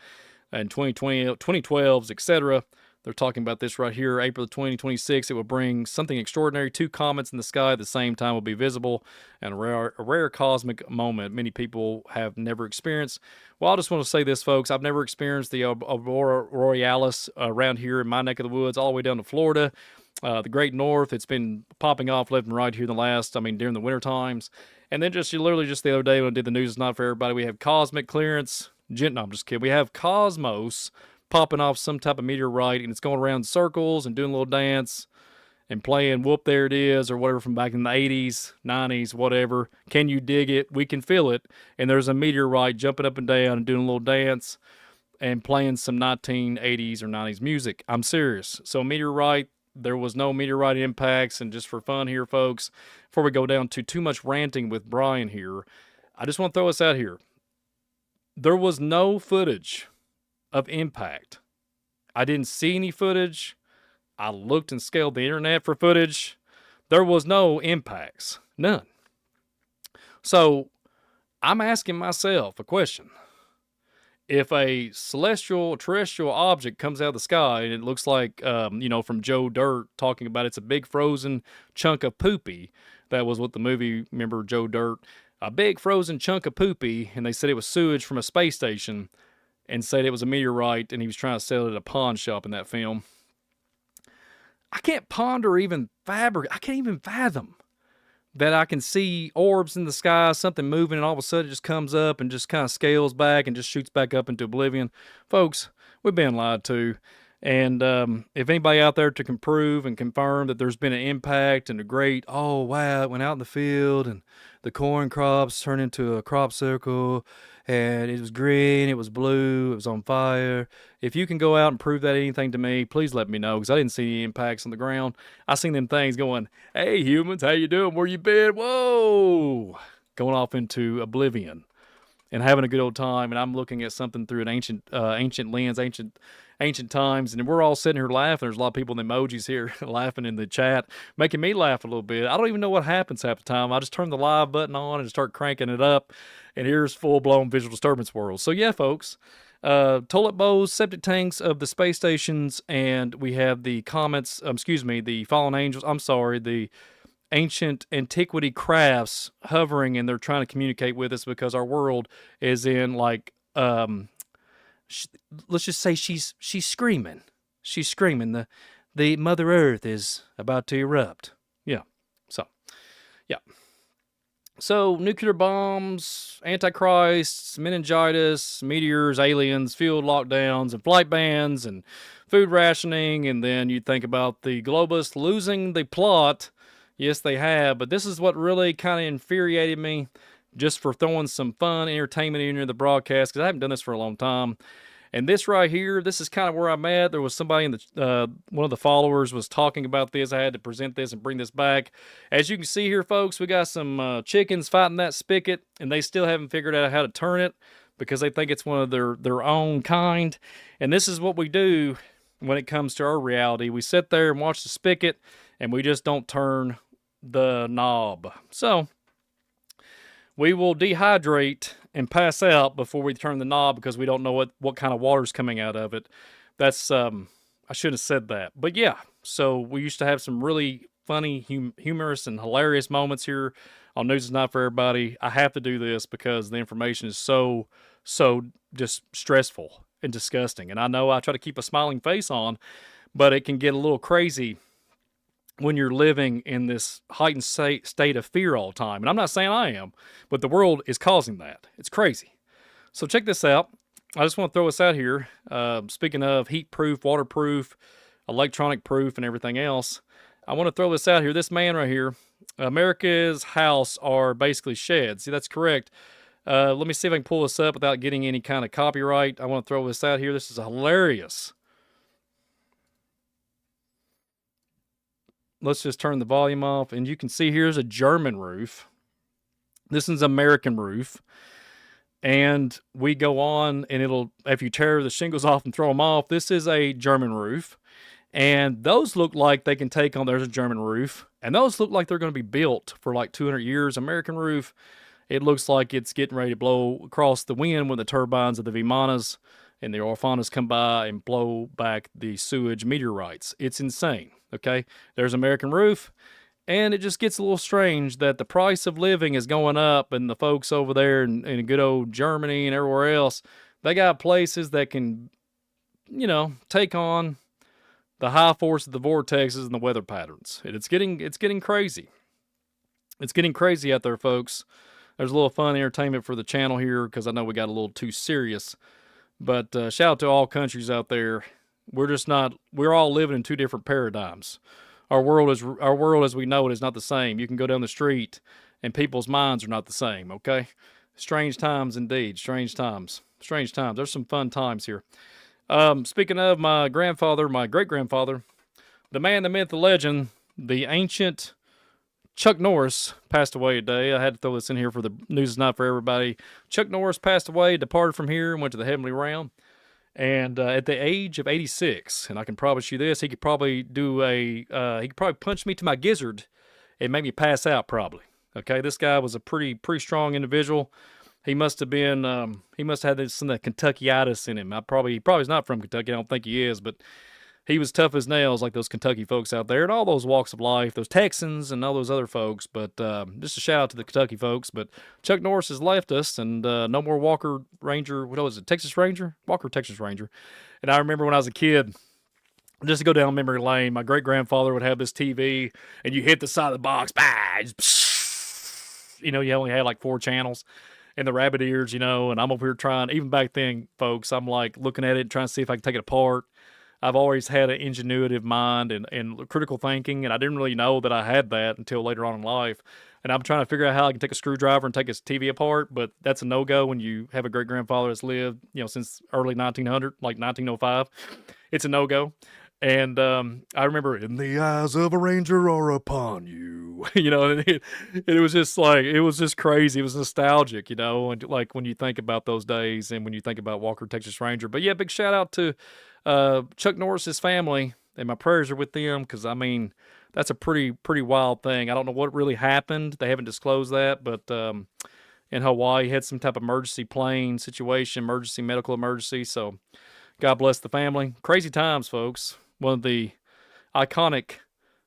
and 2012s, etc. They're talking about this right here, April 2026. It will bring something extraordinary. 2 comets in the sky at the same time will be visible, and a rare cosmic moment many people have never experienced. Well, I just want to say this, folks. I've never experienced the aurora borealis around here in my neck of the woods, all the way down to Florida, the Great North. It's been popping off left and right here during the winter times. And then literally just the other day when I did the news is not for everybody, we have cosmic clearance. No, I'm just kidding. We have cosmos popping off some type of meteorite, and it's going around in circles and doing a little dance and playing Whoop There It Is or whatever from back in the 80s, 90s, whatever. Can you dig it? We can feel it. And there's a meteorite jumping up and down and doing a little dance and playing some 1980s or 90s music. I'm serious. So meteorite, there was no meteorite impacts. And just for fun here, folks, before we go down to too much ranting with Brian here, I just want to throw this out here. There was no footage of impact. I didn't see any footage. I looked and scaled the internet for footage. There was no impacts. None. So I'm asking myself a question. If a celestial, terrestrial object comes out of the sky and it looks like, from Joe Dirt talking about it's a big frozen chunk of poopy. That was what the movie, remember Joe Dirt? A big frozen chunk of poopy, and they said it was sewage from a space station and said it was a meteorite, and he was trying to sell it at a pawn shop in that film. I can't ponder even I can't even fathom that I can see orbs in the sky, something moving, and all of a sudden it just comes up and just kind of scales back and just shoots back up into oblivion. Folks, we've been lied to. And if anybody out there can prove and confirm that there's been an impact and a great, oh, wow, it went out in the field and the corn crops turned into a crop circle and it was green, it was blue, it was on fire. If you can go out and prove that anything to me, please let me know, because I didn't see any impacts on the ground. I seen them things going, hey, humans, how you doing? Where you been? Whoa! Going off into oblivion and having a good old time. And I'm looking at something through an ancient lens, ancient times, and we're all sitting here laughing. There's a lot of people in the emojis here laughing in the chat, making me laugh a little bit. I don't even know what happens half the time. I just turn the live button on and start cranking it up, and here's full-blown visual disturbance world. So yeah, folks, toilet bowls, septic tanks of the space stations, and we have the comets, the fallen angels, the ancient antiquity crafts hovering, and they're trying to communicate with us because our world is in let's just say she's screaming. She's screaming. The Mother Earth is about to erupt. Yeah. So nuclear bombs, antichrists, meningitis, meteors, aliens, field lockdowns, and flight bans, and food rationing, and then you think about the globalists losing the plot. Yes, they have, but this is what really kind of infuriated me, just for throwing some fun entertainment into the broadcast, because I haven't done this for a long time. And this right here, this is kind of where I'm at. There was somebody in the one of the followers was talking about this. I had to present this and bring this back. As you can see here, folks, we got some chickens fighting that spigot, and they still haven't figured out how to turn it because they think it's one of their own kind. And this is what we do when it comes to our reality. We sit there and watch the spigot, and we just don't turn the knob. So we will dehydrate and pass out before we turn the knob because we don't know what kind of water's coming out of it. That's, I shouldn't have said that. But yeah, so we used to have some really funny, humorous, and hilarious moments here on News Is Not For Everybody. I have to do this because the information is so just stressful and disgusting. And I know I try to keep a smiling face on, but it can get a little crazy when you're living in this heightened state of fear all the time. And I'm not saying I am, but the world is causing that. It's crazy. So check this out. I just want to throw this out here. Speaking of heat-proof, waterproof, electronic-proof, and everything else, I want to throw this out here. This man right here, America's house are basically sheds. See, that's correct. Let me see if I can pull this up without getting any kind of copyright. I want to throw this out here. This is hilarious. Let's just turn the volume off, and you can see here's a German roof. This is American roof. And we go on, and if you tear the shingles off and throw them off, this is a German roof. And those look like they can take on, there's a German roof. And those look like they're going to be built for like 200 years. American roof, it looks like it's getting ready to blow across the wind when the turbines of the Vimanas and the Orfanas come by and blow back the sewage meteorites. It's insane, okay? There's American roof, and it just gets a little strange that the price of living is going up, and the folks over there in good old Germany and everywhere else, they got places that can, take on the high force of the vortexes and the weather patterns. And it's getting crazy. It's getting crazy out there, folks. There's a little fun entertainment for the channel here because I know we got a little too serious. But shout out to all countries out there. We're all living in two different paradigms. our world as we know it is not the same. You can go down the street and people's minds are not the same. Okay, strange times indeed. Strange times. Strange times. There's some fun times here. Speaking of my grandfather, my great grandfather, the man, the myth, the legend, the ancient Chuck Norris passed away today. I had to throw this in here for the news is not for everybody. Chuck Norris passed away, departed from here, and went to the heavenly realm. And at the age of 86, and I can promise you this, he could probably he could probably punch me to my gizzard and make me pass out probably. Okay, this guy was a pretty strong individual. He must have been, he must have had some of the Kentuckyitis in him. He probably is not from Kentucky. I don't think he is, but he was tough as nails like those Kentucky folks out there and all those walks of life, those Texans and all those other folks. But just a shout out to the Kentucky folks. But Chuck Norris has left us, and no more Walker Ranger. What was it? Texas Ranger? Walker Texas Ranger. And I remember when I was a kid, just to go down memory lane, my great grandfather would have this TV, and you hit the side of the box, bah, you know, you only had like 4 channels. And the rabbit ears, you know, and I'm over here trying, even back then, folks, I'm like looking at it, trying to see if I can take it apart. I've always had an ingenuitive mind and critical thinking, and I didn't really know that I had that until later on in life. And I'm trying to figure out how I can take a screwdriver and take his TV apart, but that's a no-go when you have a great-grandfather that's lived, you know, since early 1900, like 1905. It's a no-go. And I remember, "In the eyes of a ranger are upon you," you know, and it was just like, it was just crazy. It was nostalgic, you know, and like when you think about those days and when you think about Walker Texas Ranger. But yeah, big shout out to Chuck Norris's family, and my prayers are with them, because I mean, that's a pretty wild thing. I don't know what really happened. They haven't disclosed that, but in Hawaii, had some type of emergency plane situation, medical emergency. So God bless the family. Crazy times, folks. One of the iconic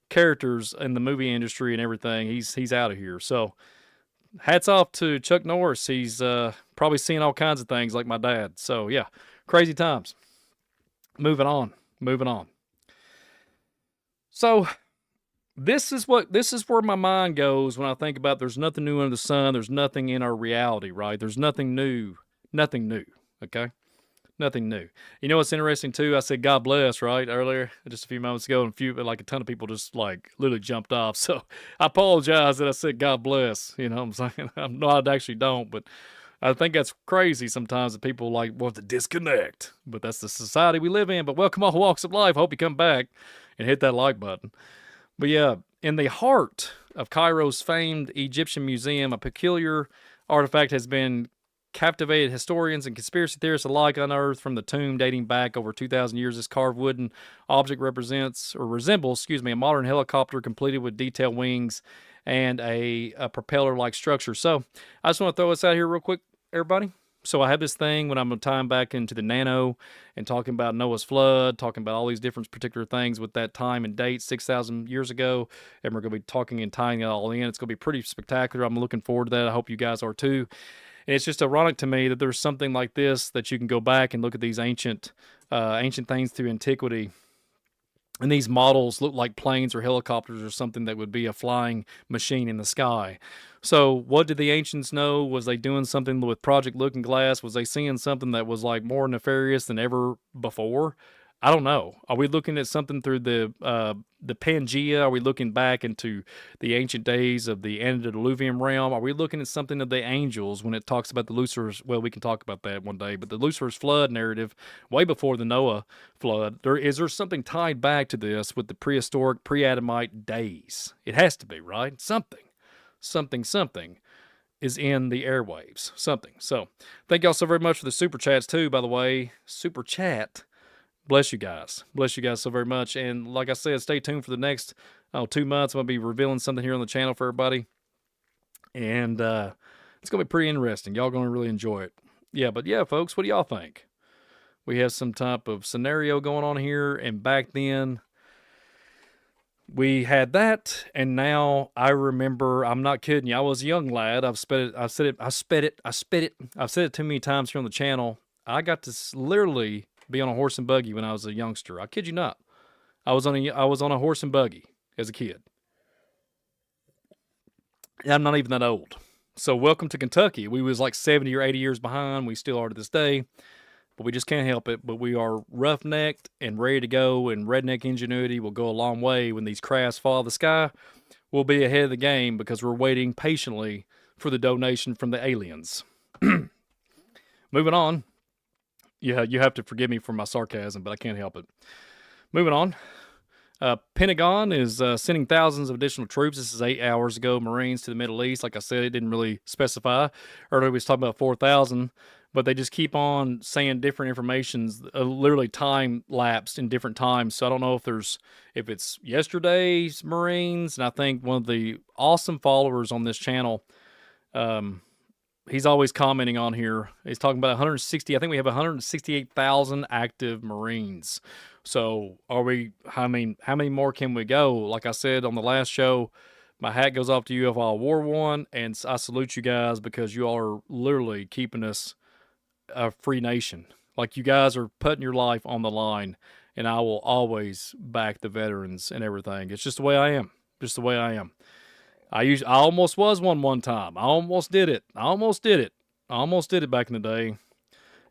characters in the movie industry and everything. He's out of here. So hats off to Chuck Norris. He's probably seen all kinds of things like my dad. So yeah, crazy times. Moving on. So this is where my mind goes when I think about there's nothing new under the sun. There's nothing in our reality, right? There's nothing new. Okay? Nothing new. You know what's interesting too? I said God bless, right, earlier, just a few moments ago, and a ton of people just like literally jumped off. So I apologize that I said God bless. You know what I'm saying? I actually don't, but I think that's crazy sometimes that people like want to disconnect. But that's the society we live in. But welcome all walks of life. Hope you come back and hit that like button. But yeah, in the heart of Cairo's famed Egyptian museum, a peculiar artifact has been captivated historians and conspiracy theorists alike unearthed from the tomb dating back over 2,000 years. This carved wooden object resembles, a modern helicopter completed with detailed wings and a propeller-like structure. So I just want to throw this out here real quick, everybody. So I have this thing when I'm going to time back into the nano and talking about Noah's flood, talking about all these different particular things with that time and date, 6,000 years ago, and we're going to be talking and tying it all in. It's going to be pretty spectacular. I'm looking forward to that. I hope you guys are too. And it's just ironic to me that there's something like this that you can go back and look at these ancient things through antiquity. And these models look like planes or helicopters or something that would be a flying machine in the sky. So what did the ancients know? Was they doing something with Project Looking Glass? Was they seeing something that was like more nefarious than ever before? I don't know. Are we looking at something through the Pangea? Are we looking back into the ancient days of the antediluvian realm? Are we looking at something of the angels when it talks about the Lucifer's? Well, we can talk about that one day. But the Lucifer's flood narrative, way before the Noah flood, is there something tied back to this with the prehistoric, pre-Adamite days? It has to be, right? Something is in the airwaves. Something. So, thank y'all so very much for the super chats too. By the way, super chat. Bless you guys. Bless you guys so very much. And like I said, stay tuned for the next 2 months. I'm going to be revealing something here on the channel for everybody. And it's going to be pretty interesting. Y'all going to really enjoy it. Yeah, but yeah, folks, what do y'all think? We have some type of scenario going on here. And back then, we had that. And now I remember, I'm not kidding you, I was a young lad. I've said it too many times here on the channel. I got to literally be on a horse and buggy when I was a youngster. I kid you not. I was on a horse and buggy as a kid. And I'm not even that old. So welcome to Kentucky. We was like 70 or 80 years behind. We still are to this day. but we just can't help it. But we are rough-necked and ready to go, and redneck ingenuity will go a long way when these crafts fall out of the sky. We'll be ahead of the game because we're waiting patiently for the donation from the aliens. Moving on. Yeah, you have to forgive me for my sarcasm, but I can't help it. Moving on. Pentagon is sending thousands of additional troops. This is 8 hours ago. Marines to the Middle East. Like I said, it didn't really specify. Earlier we was talking about 4,000, but they just keep on saying different informations, literally time lapsed in different times. So I don't know if it's yesterday's Marines, and I think one of the awesome followers on this channel, he's always commenting on here. He's talking about 160. I think we have 168,000 active Marines. So how many more can we go? Like I said on the last show, my hat goes off to you if all War One, and I salute you guys because you all are literally keeping us a free nation. Like, you guys are putting your life on the line, and I will always back the veterans and everything. It's just the way I am. Just the way I am. I almost was one time. I almost did it. I almost did it back in the day.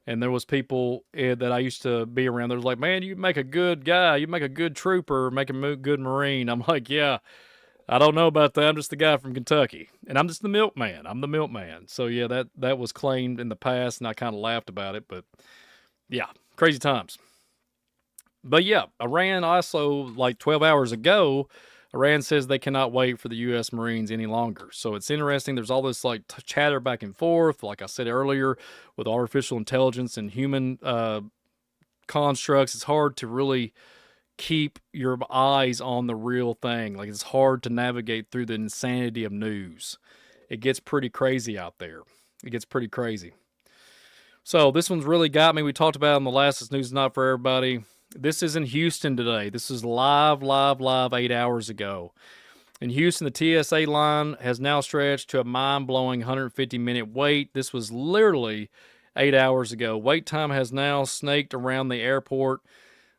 And there was people that I used to be around. They was like, man, you make a good guy. You make a good trooper. Make a good Marine. I'm like, yeah, I don't know about that. I'm just the guy from Kentucky. And I'm just the milkman. I'm the milkman. So, yeah, that was claimed in the past, and I kind of laughed about it. But, yeah, crazy times. But, yeah, Iran also, like 12 hours ago, Iran says they cannot wait for the U.S. Marines any longer. So it's interesting. There's all this like chatter back and forth, like I said earlier, with artificial intelligence and human constructs. It's hard to really keep your eyes on the real thing. Like, it's hard to navigate through the insanity of news. It gets pretty crazy out there. It gets pretty crazy. So this one's really got me. We talked about it on the last This News Is Not For Everybody. This is in Houston today. This is live 8 hours ago. In Houston, the TSA line has now stretched to a mind-blowing 150-minute wait. This was literally 8 hours ago. Wait time has now snaked around the airport,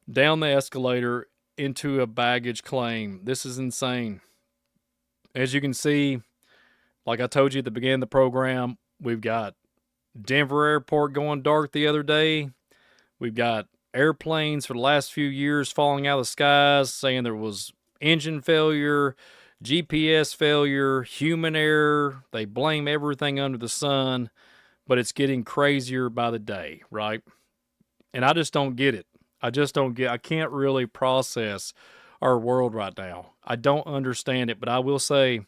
down the escalator, into a baggage claim. This is insane. As you can see, like I told you at the beginning of the program, we've got Denver Airport going dark the other day. We've got airplanes for the last few years falling out of the skies, saying there was engine failure, GPS failure, human error. They blame everything under the sun, but it's getting crazier by the day, right? And I just don't get it. I can't really process our world right now. I don't understand it, but I will say,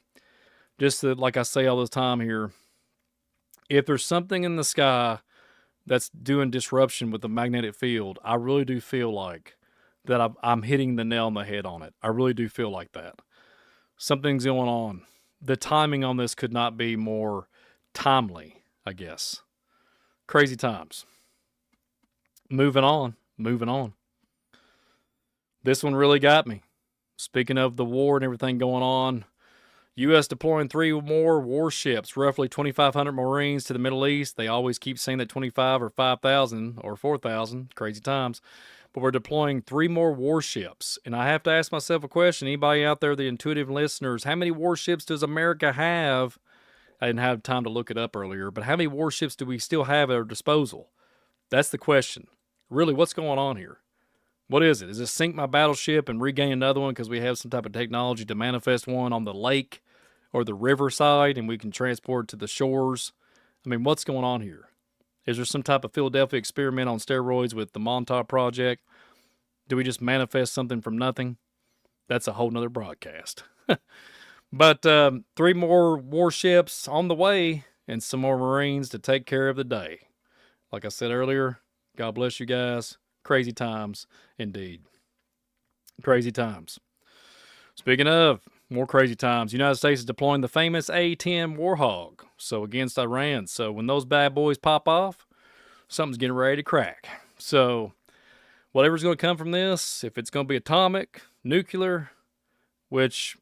like I say all the time here, if there's something in the sky that's doing disruption with the magnetic field, I really do feel like that I'm hitting the nail on the head on it. I really do feel like that. Something's going on. The timing on this could not be more timely, I guess. Crazy times. Moving on. This one really got me. Speaking of the war and everything going on, U.S. deploying 3 more warships, roughly 2,500 Marines to the Middle East. They always keep saying that 25 or 5,000 or 4,000. Crazy times. But we're deploying 3 more warships. And I have to ask myself a question. Anybody out there, the intuitive listeners, how many warships does America have? I didn't have time to look it up earlier. But how many warships do we still have at our disposal? That's the question. Really, what's going on here? What is it? Is it sink my battleship and regain another one because we have some type of technology to manifest one on the lake or the riverside, and we can transport it to the shores? I mean, what's going on here? Is there some type of Philadelphia experiment on steroids with the Montauk Project? Do we just manifest something from nothing? That's a whole nother broadcast. But 3 more warships on the way and some more Marines to take care of the day. Like I said earlier, God bless you guys. Crazy times indeed. Crazy times. Speaking of more crazy times, the United States is deploying the famous A-10 Warhog, so against Iran. So when those bad boys pop off, something's getting ready to crack. So whatever's going to come from this, if it's going to be atomic, nuclear, which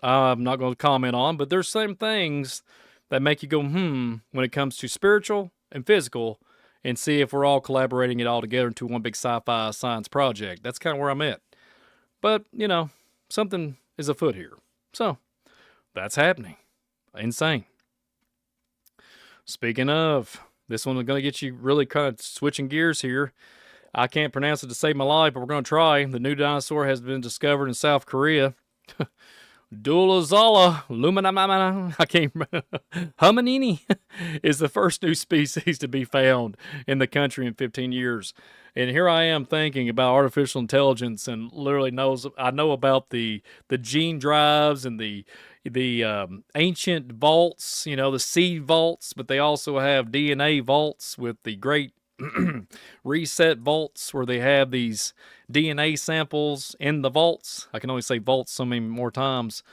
I'm not going to comment on, but there's some things that make you go, when it comes to spiritual and physical, and see if we're all collaborating it all together into one big sci-fi science project. That's kind of where I'm at. But, something is afoot here. So, that's happening. Insane. Speaking of This one is going to get you really kind of switching gears here. I can't pronounce it to save my life, but we're going to try. The new dinosaur has been discovered in South Korea. Dulazala luminamana, I can't remember. Hominini is the first new species to be found in the country in 15 years. And here I am thinking about artificial intelligence and literally I know about the gene drives and the ancient vaults, the seed vaults, but they also have DNA vaults with the great reset vaults where they have these DNA samples in the vaults. I can only say vaults so many more times,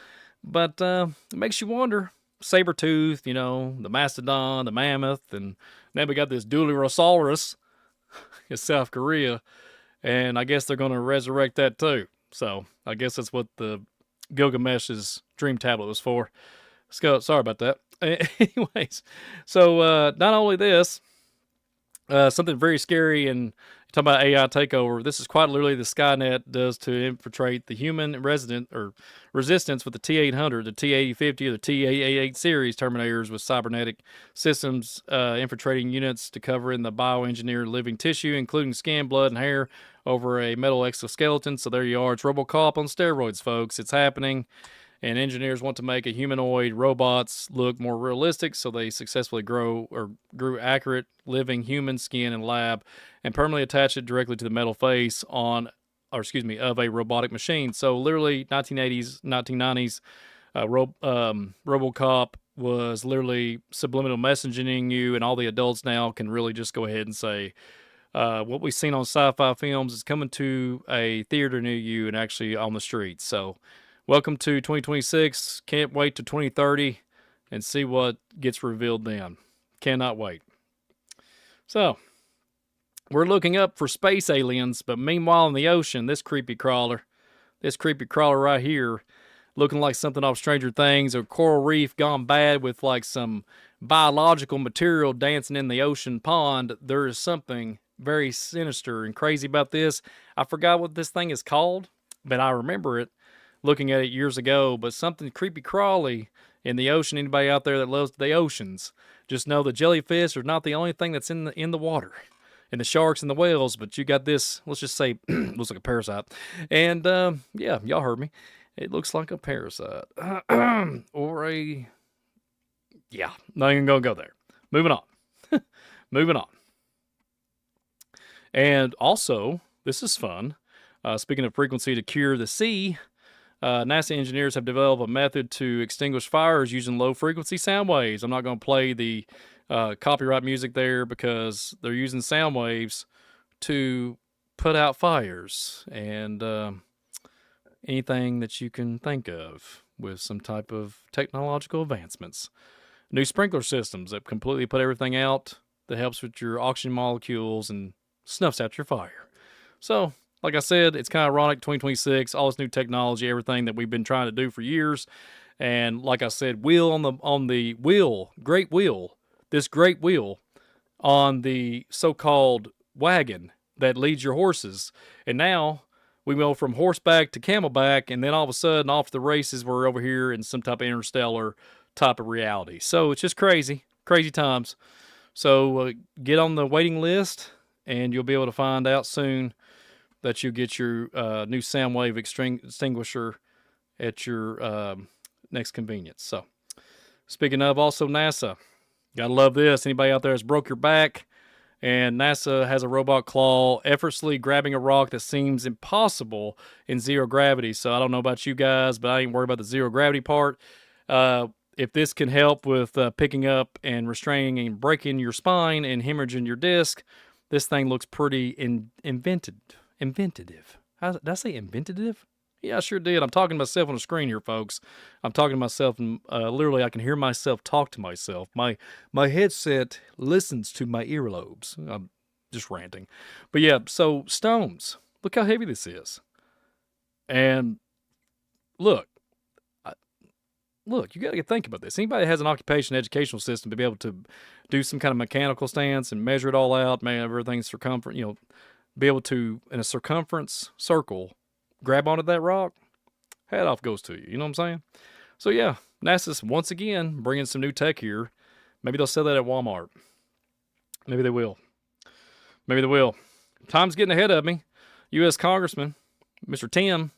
but it makes you wonder. Saber-tooth, the mastodon, the mammoth, and then we got this Dulirosaurus in South Korea, and I guess they're going to resurrect that too. So I guess that's what the Gilgamesh's dream tablet was for. Sorry about that. Anyways, so not only this, something very scary, and talking about AI takeover. This is quite literally the Skynet does to infiltrate the human resistance with the T-800, the T-8050, or the T-888 series Terminators with cybernetic systems infiltrating units to cover in the bioengineered living tissue, including skin, blood, and hair, over a metal exoskeleton. So there you are. It's RoboCop on steroids, folks. It's happening. And engineers want to make a humanoid robots look more realistic, so they successfully grew accurate living human skin in lab and permanently attach it directly to the metal face of a robotic machine. So literally 1980s, 1990s, RoboCop was literally subliminal messaging you, and all the adults now can really just go ahead and say, what we've seen on sci-fi films is coming to a theater near you and actually on the streets. So welcome to 2026. Can't wait to 2030 and see what gets revealed then. Cannot wait. So, we're looking up for space aliens, but meanwhile in the ocean, this creepy crawler right here, looking like something off Stranger Things, a coral reef gone bad with like some biological material dancing in the ocean pond. There is something very sinister and crazy about this. I forgot what this thing is called, but I remember it looking at it years ago. But something creepy crawly in the ocean. Anybody out there that loves the oceans, just know the jellyfish are not the only thing that's in the water, and the sharks and the whales. But you got this, let's just say, looks like a parasite. And yeah, y'all heard me. It looks like a parasite. Or yeah, not even gonna go there. Moving on. Moving on. And also, this is fun. Speaking of frequency to cure the sea, NASA engineers have developed a method to extinguish fires using low-frequency sound waves. I'm not going to play the copyright music there because they're using sound waves to put out fires and anything that you can think of with some type of technological advancements. New sprinkler systems that completely put everything out that helps with your oxygen molecules and snuffs out your fire. So, like I said, it's kind of ironic, 2026, all this new technology, everything that we've been trying to do for years. And like I said, this great wheel on the so-called wagon that leads your horses. And now we go from horseback to camelback, and then all of a sudden, off the races, we're over here in some type of interstellar type of reality. So it's just crazy, crazy times. So get on the waiting list, and you'll be able to find out soon that you get your new sound wave extinguisher at your next convenience. So, speaking of, also NASA, gotta love this. Anybody out there has broke your back, and NASA has a robot claw effortlessly grabbing a rock that seems impossible in zero gravity. So I don't know about you guys, but I ain't worried about the zero gravity part. If this can help with picking up and restraining and breaking your spine and hemorrhaging your disc, this thing looks pretty inventive. Did I say inventative? Yeah, I sure did. I'm talking to myself on the screen here, folks. I'm talking to myself, and literally I can hear myself talk to myself. My headset listens to my earlobes. I'm just ranting. But yeah, so stones. Look how heavy this is. And look, you got to think about this. Anybody that has an occupation educational system to be able to do some kind of mechanical stance and measure it all out, man, everything's circumference, be able to, in a circumference circle, grab onto that rock, hat off goes to you. You know what I'm saying? So yeah, NASA's once again bringing some new tech here. Maybe they'll sell that at Walmart. Maybe they will. Maybe they will. Time's getting ahead of me. U.S. Congressman Mr. Tim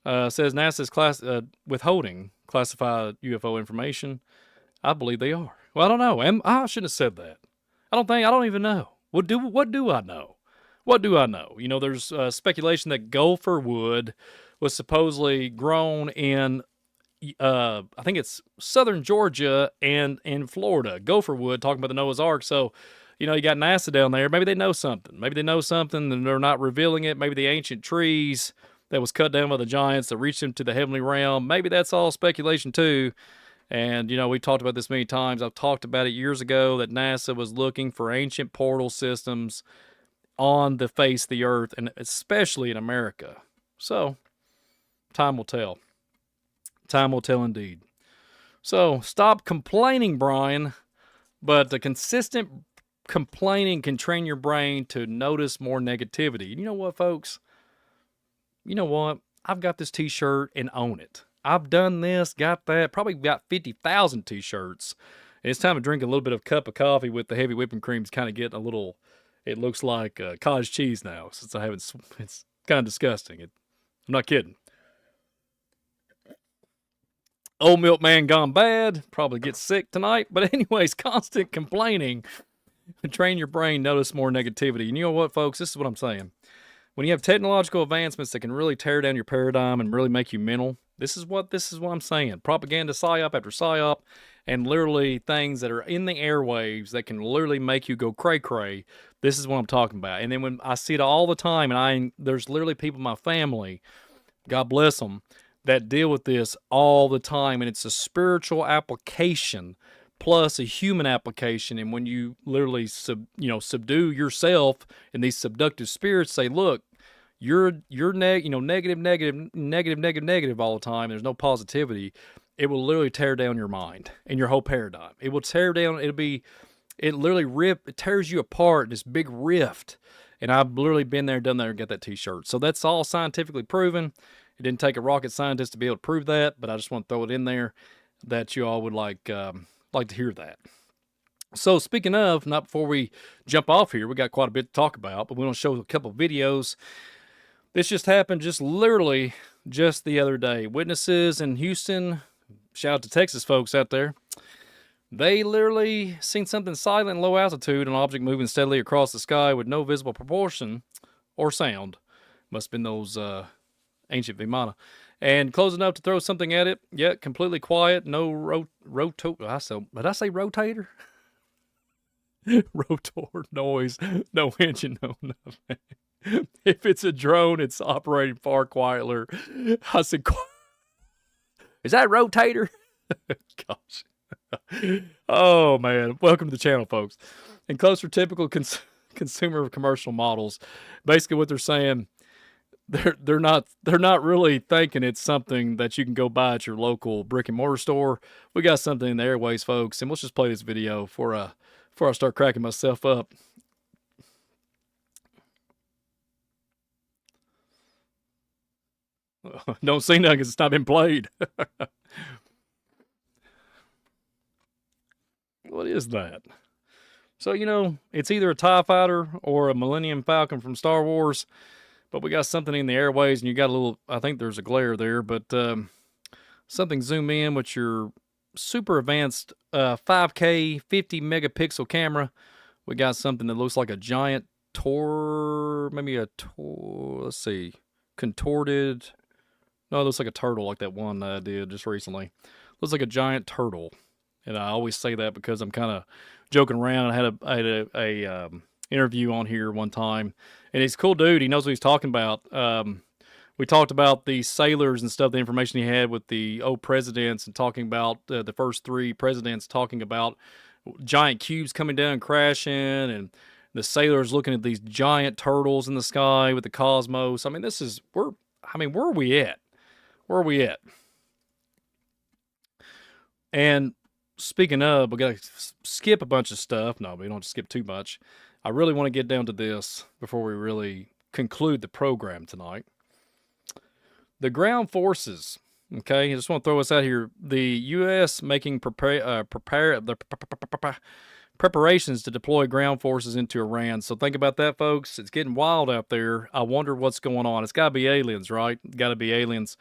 says NASA is withholding classified UFO information. I believe they are. Well, I don't know. I shouldn't have said that. I don't even know. What do I know? What do I know? You know, there's speculation that gopher wood was supposedly grown in, I think it's southern Georgia and in Florida. Gopher wood, talking about the Noah's Ark. So, you know, you got NASA down there. Maybe they know something. Maybe they know something and they're not revealing it. Maybe the ancient trees that was cut down by the giants that reached into the heavenly realm. Maybe that's all speculation too. And, you know, we've talked about this many times. I've talked about it years ago that NASA was looking for ancient portal systems on the face of the earth, and especially in America. So, time will tell. Time will tell indeed. So, stop complaining, Brian. But the consistent complaining can train your brain to notice more negativity. And you know what, folks? You know what? I've got this t-shirt and own it. I've done this, got that, probably got 50,000 t-shirts. And it's time to drink a little bit of cup of coffee with the heavy whipping cream. It's kind of getting a little, it looks like cottage cheese now since I haven't, it's kind of disgusting. I'm not kidding. Old milk man gone bad, probably get sick tonight. But anyways, constant complaining can train your brain, notice more negativity. And you know what, folks? This is what I'm saying. When you have technological advancements that can really tear down your paradigm and really make you mental, this is what I'm saying. Propaganda psyop after psyop, and literally things that are in the airwaves that can literally make you go cray-cray. This is what I'm talking about. And then when I see it all the time, and there's literally people in my family, God bless them, that deal with this all the time, and it's a spiritual application plus a human application. And when you literally subdue yourself, and these subductive spirits say, look, you're negative all the time. There's no positivity. It will literally tear down your mind and your whole paradigm. It will tear down. It tears you apart. This big rift. And I've literally been there, done that, and got that t-shirt. So that's all scientifically proven. It didn't take a rocket scientist to be able to prove that, but I just want to throw it in there that you all would like to hear that. So speaking of, not before we jump off here, we got quite a bit to talk about, but we want to show a couple of videos. This just happened literally the other day. Witnesses in Houston, shout out to Texas folks out there, they literally seen something silent and low altitude, an object moving steadily across the sky with no visible proportion or sound. Must have been those ancient Vimana. And close enough to throw something at it, yet completely quiet, no did I say rotator? Rotor noise, no engine, no nothing. If it's a drone, it's operating far quieter. I said, is that a rotator? Gosh. Oh, man. Welcome to the channel, folks. And closer typical consumer commercial models. Basically what they're saying, they're not really thinking it's something that you can go buy at your local brick and mortar store. We got something in the airways, folks, and let's just play this video before I start cracking myself up. Don't see nothing because it's not been played. What is that? So, you know, it's either a TIE fighter or a Millennium Falcon from Star Wars, but we got something in the airways, and you got a little, I think there's a glare there, but something zoom in with your super advanced 5K 50 megapixel camera. We got something that looks like a giant let's see, contorted. No, it looks like a turtle, like that one I did just recently. Looks like a giant turtle, and I always say that because I'm kind of joking around. I had a interview on here one time, and he's a cool dude. He knows what he's talking about. We talked about the sailors and stuff, the information he had with the old presidents, and talking about the first three presidents, talking about giant cubes coming down, crashing, and the sailors looking at these giant turtles in the sky with the cosmos. I mean, where are we at? Where are we at? And speaking of, we got to skip a bunch of stuff. No, we don't skip too much. I really want to get down to this before we really conclude the program tonight. The ground forces, okay? I just want to throw this out here. The U.S. making preparations to deploy ground forces into Iran. So think about that, folks. It's getting wild out there. I wonder what's going on. It's got to be aliens, right? Got to be aliens.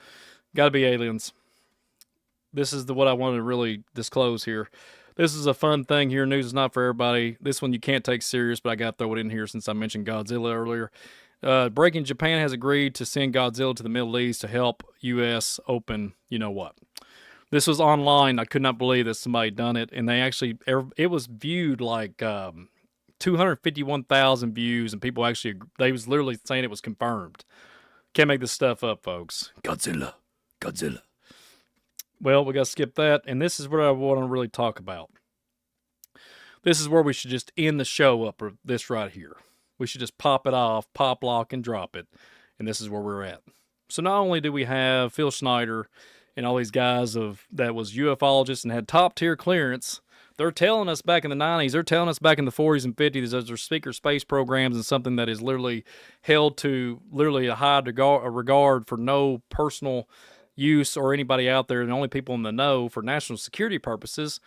Got to be aliens. This is what I wanted to really disclose here. This is a fun thing here. News is not for everybody. This one you can't take serious, but I got to throw it in here since I mentioned Godzilla earlier. Breaking, Japan has agreed to send Godzilla to the Middle East to help U.S. open you-know-what. This was online. I could not believe that somebody done it, and it was viewed like 251,000 views, and people they was literally saying it was confirmed. Can't make this stuff up, folks. Godzilla. Well, we got to skip that, and this is what I want to really talk about. This is where we should just end the show up, or this right here. We should just pop it off, pop, lock, and drop it, and this is where we're at. So not only do we have Phil Schneider and all these guys that was ufologists and had top-tier clearance, they're telling us back in the 90s, they're telling us back in the 40s and 50s that their speaker space programs and something that is literally held to literally a high regard for no personal use or anybody out there, and only people in the know for national security purposes.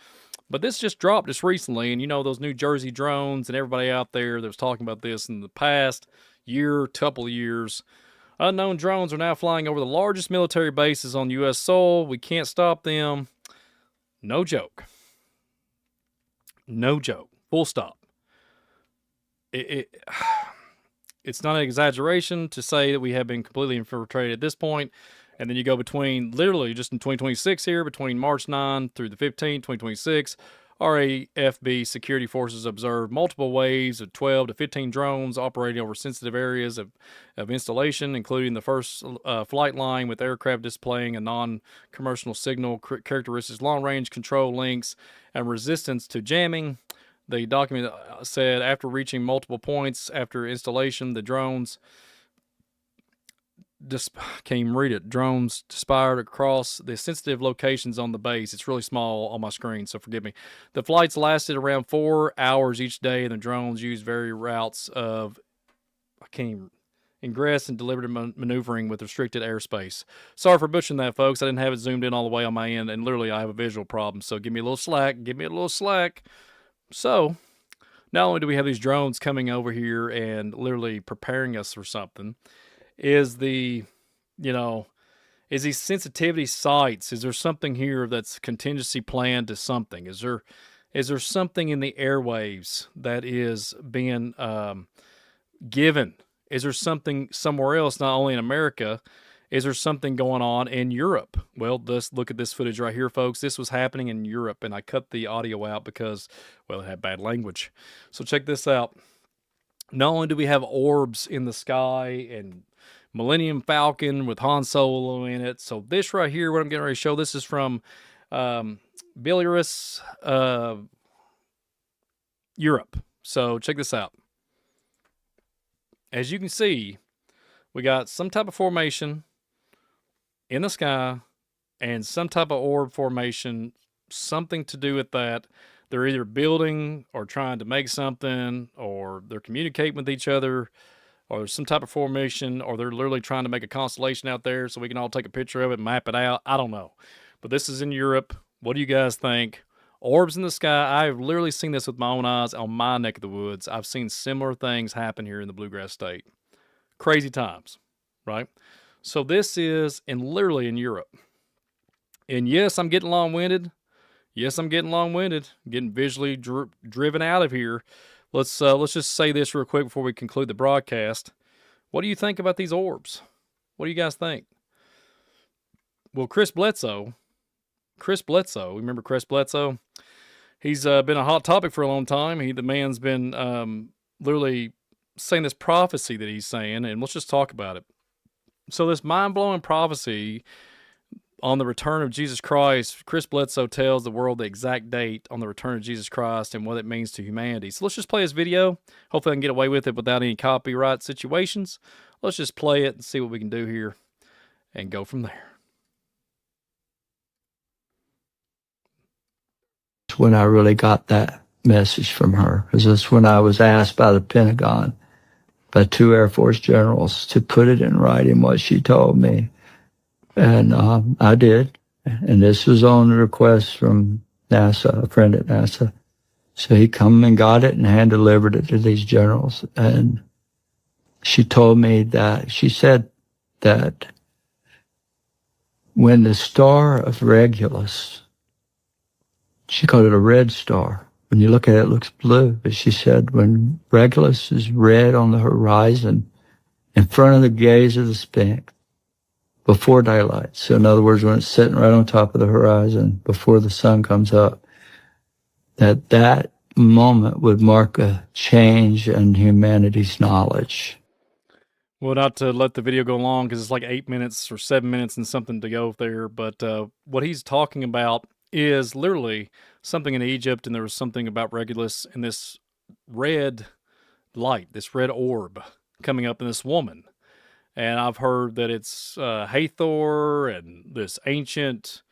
But this just dropped just recently, and those New Jersey drones and everybody out there that was talking about this in the past couple of years. Unknown drones are now flying over the largest military bases on U.S. soil. We can't stop them. No joke. No joke. Full stop. It's not an exaggeration to say that we have been completely infiltrated at this point. And then you go between, literally just in 2026 here, between March 9 through the 15th, 2026, RAFB security forces observed multiple waves of 12 to 15 drones operating over sensitive areas of installation, including the first flight line with aircraft displaying a non-commercial signal, characteristics, long-range control links, and resistance to jamming. The document said after reaching multiple points after installation, the drones... can't even read it. Drones dispersed across the sensitive locations on the base. It's really small on my screen, so forgive me. The flights lasted around 4 hours each day, and the drones used various routes of ingress and deliberative maneuvering with restricted airspace. Sorry for butchering that, folks. I didn't have it zoomed in all the way on my end, and literally I have a visual problem, so give me a little slack. Give me a little slack. So, not only do we have these drones coming over here and literally preparing us for something, is these sensitivity sites? Is there something here that's contingency planned to something? Is there something in the airwaves that is being given? Is there something somewhere else, not only in America? Is there something going on in Europe? Well, let's look at this footage right here, folks. This was happening in Europe, and I cut the audio out because, well, it had bad language. So check this out. Not only do we have orbs in the sky and Millennium Falcon with Han Solo in it. So this right here, what I'm getting ready to show, this is from Belarus, Europe. So check this out. As you can see, we got some type of formation in the sky and some type of orb formation, something to do with that. They're either building or trying to make something, or they're communicating with each other, or there's some type of formation, or they're literally trying to make a constellation out there so we can all take a picture of it and map it out. I don't know. But this is in Europe. What do you guys think? Orbs in the sky. I've literally seen this with my own eyes on my neck of the woods. I've seen similar things happen here in the Bluegrass State. Crazy times, right? So this is literally in Europe. And yes, I'm getting long-winded. Getting visually driven out of here. Let's just say this real quick before we conclude the broadcast. What do you think about these orbs? What do you guys think? Well, Chris Bledsoe, remember Chris Bledsoe? He's been a hot topic for a long time. The man's been literally saying this prophecy that he's saying, and let's just talk about it. So this mind-blowing prophecy on the return of Jesus Christ, Chris Bledsoe tells the world the exact date on the return of Jesus Christ and what it means to humanity. So let's just play this video. Hopefully I can get away with it without any copyright situations. Let's just play it and see what we can do here and go from there. When I really got that message from her, because that's when I was asked by the Pentagon, by 2 Air Force generals, to put it in writing what she told me. And I did. And this was on the request from NASA, a friend at NASA. So he come and got it and hand delivered it to these generals. And she told me that, she said that when the star of Regulus, she called it a red star. When you look at it, it looks blue. But she said when Regulus is red on the horizon, in front of the gaze of the Sphinx, before daylight. So in other words, when it's sitting right on top of the horizon, before the sun comes up, that moment would mark a change in humanity's knowledge. Well, not to let the video go long because it's like 8 minutes or 7 minutes and something to go there, but what he's talking about is literally something in Egypt, and there was something about Regulus and this red light, this red orb coming up in this woman. And I've heard that it's Hathor and this ancient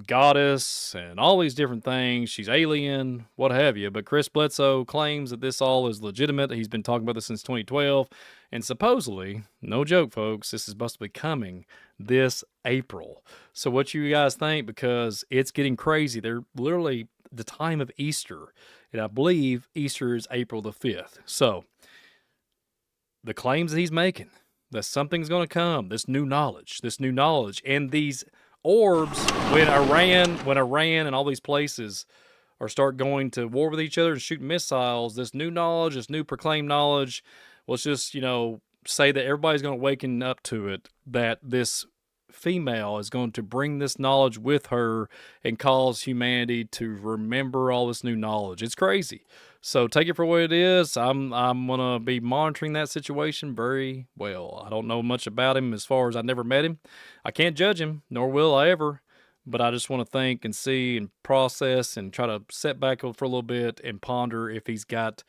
goddess and all these different things. She's alien, what have you. But Chris Bledsoe claims that this all is legitimate. He's been talking about this since 2012. And supposedly, no joke, folks, this is supposed to be coming this April. So what you guys think? Because it's getting crazy. They're literally the time of Easter. And I believe Easter is April the 5th. So the claims that he's making, that something's going to come, this new knowledge, and these orbs, when Iran and all these places are start going to war with each other and shooting missiles, this new knowledge, this new proclaimed knowledge, let's just, say that everybody's going to waken up to it, that this female is going to bring this knowledge with her and cause humanity to remember all this new knowledge. It's crazy. So take it for what it is. I'm going to be monitoring that situation very well. I don't know much about him as far as I never met him. I can't judge him, nor will I ever. But I just want to think and see and process and try to sit back for a little bit and ponder if he's got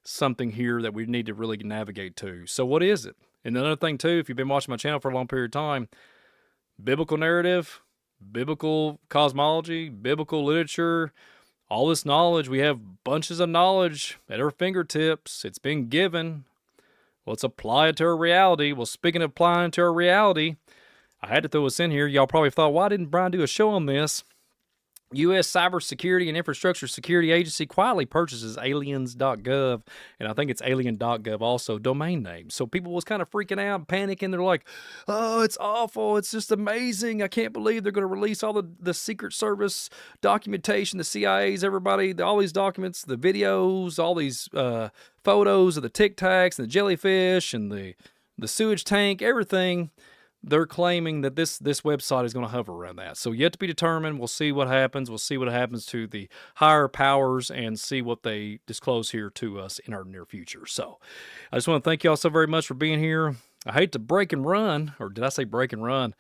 something here that we need to really navigate to. So what is it? And another thing too, if you've been watching my channel for a long period of time, biblical narrative, biblical cosmology, biblical literature, all this knowledge, we have bunches of knowledge at our fingertips. It's been given. Let's apply it to our reality. Well, speaking of applying it to our reality, I had to throw this in here. Y'all probably thought, why didn't Brian do a show on this? U.S. Cybersecurity and Infrastructure Security Agency quietly purchases aliens.gov, and I think it's alien.gov also, domain name. So people was kind of freaking out, panicking. They're like, oh, it's awful. It's just amazing. I can't believe they're going to release all the Secret Service documentation, the CIA's, everybody, all these documents, the videos, all these photos of the Tic Tacs and the jellyfish and the sewage tank, everything. They're claiming that this website is going to hover around that. So yet to be determined. We'll see what happens. We'll see what happens to the higher powers and see what they disclose here to us in our near future. So I just want to thank y'all so very much for being here. I hate to break and run, or did I say break and run?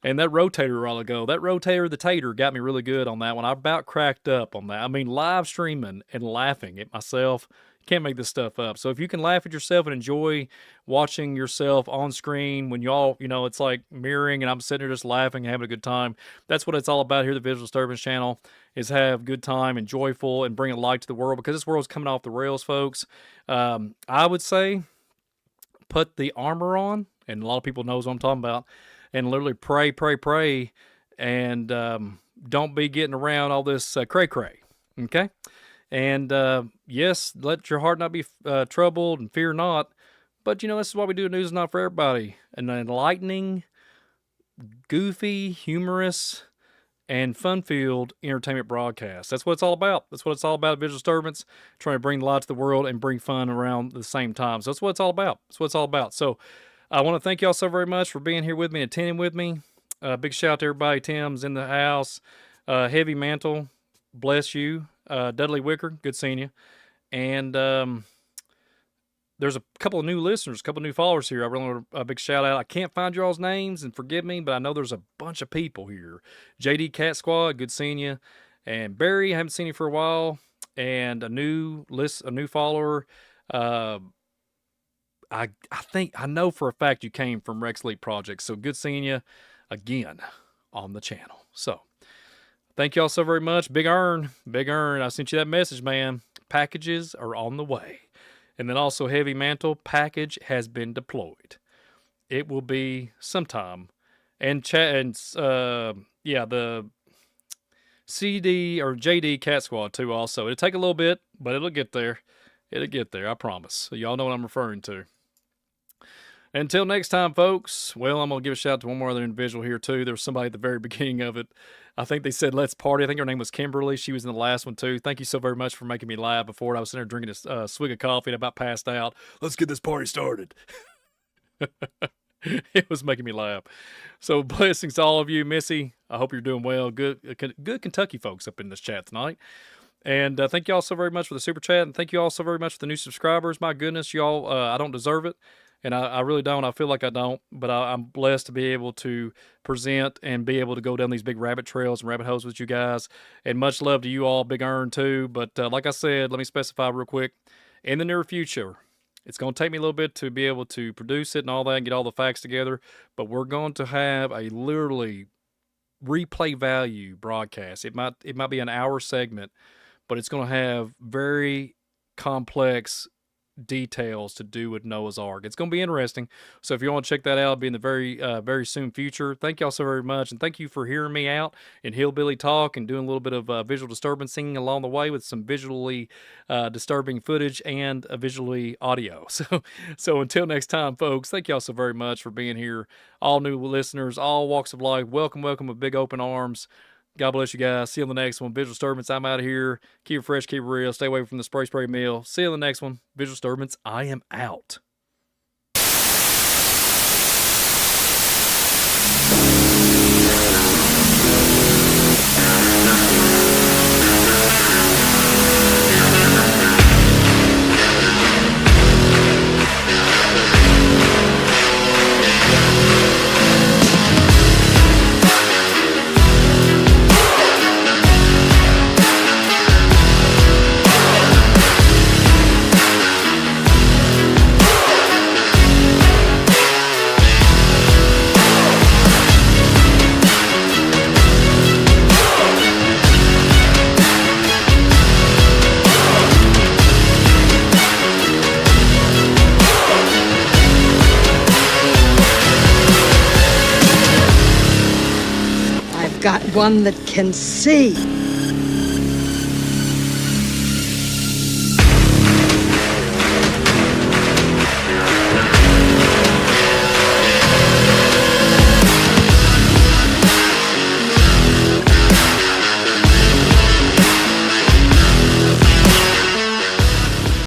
And that rotator a while ago, that rotator, the tater, got me really good on that one. I about cracked up on that. I mean, live streaming and laughing at myself. Can't make this stuff up. So if you can laugh at yourself and enjoy watching yourself on screen when y'all, it's like mirroring and I'm sitting there just laughing and having a good time. That's what it's all about here, the Visual Disturbance channel, is have good time and joyful and bring a light to the world, because this world's coming off the rails, folks. I would say put the armor on, and a lot of people knows what I'm talking about, and literally pray, and don't be getting around all this cray-cray, okay? And yes, let your heart not be troubled and fear not. But, this is why we do news is not for everybody. An enlightening, goofy, humorous, and fun-filled entertainment broadcast. That's what it's all about. That's what it's all about at Visual Disturbance, trying to bring light to the world and bring fun around the same time. So that's what it's all about. That's what it's all about. So I want to thank y'all so very much for being here with me and attending with me. Big shout out to everybody. Tim's in the house. Heavy Mantle, bless you. Dudley Wicker, good seeing you. And there's a couple of new listeners, a couple of new followers here. I really want a big shout out. I can't find y'all's names, and forgive me, but I know there's a bunch of people here. JD Cat Squad, good seeing you. And Barry, I haven't seen you for a while. And a new follower. I think I know for a fact you came from Rex Leap Project. So good seeing you again on the channel. So thank y'all so very much. Big Earn. I sent you that message, man. Packages are on the way. And then also Heavy Mantle, package has been deployed. It will be sometime. And the CD or JD Cat Squad too. Also, it'll take a little bit, but it'll get there. It'll get there. I promise. So y'all know what I'm referring to. Until next time, folks. Well, I'm gonna give a shout out to one more other individual here too. There was somebody at the very beginning of it. I think they said "Let's party." I think her name was Kimberly. She was in the last one too. Thank you so very much for making me laugh before. I was sitting there drinking a swig of coffee and about passed out. Let's get this party started. It was making me laugh. So blessings to all of you, Missy. I hope you're doing well. Good Kentucky folks up in this chat tonight. And thank you all so very much for the super chat, and thank you all so very much for the new subscribers. My goodness, y'all, I don't deserve it, and I really don't. I feel like I don't, but I'm blessed to be able to present and be able to go down these big rabbit trails and rabbit holes with you guys. And much love to you all, Big Earn too. But like I said, let me specify real quick. In the near future, it's going to take me a little bit to be able to produce it and all that and get all the facts together, but we're going to have a literally replay value broadcast. It might be an hour segment, but it's going to have very complex details to do with Noah's Ark. It's going to be interesting. So if you want to check that out, it'll be in the very soon future. Thank y'all so very much, and thank you for hearing me out in hillbilly talk and doing a little bit of visual disturbance singing along the way with some visually disturbing footage and visually audio. So until next time, folks, thank y'all so very much for being here. All new listeners, all walks of life, welcome with big open arms. God bless you guys. See you on the next one. Visual Disturbance, I'm out of here. Keep it fresh, keep it real. Stay away from the spray meal. See you on the next one. Visual Disturbance, I am out. I've got one that can see.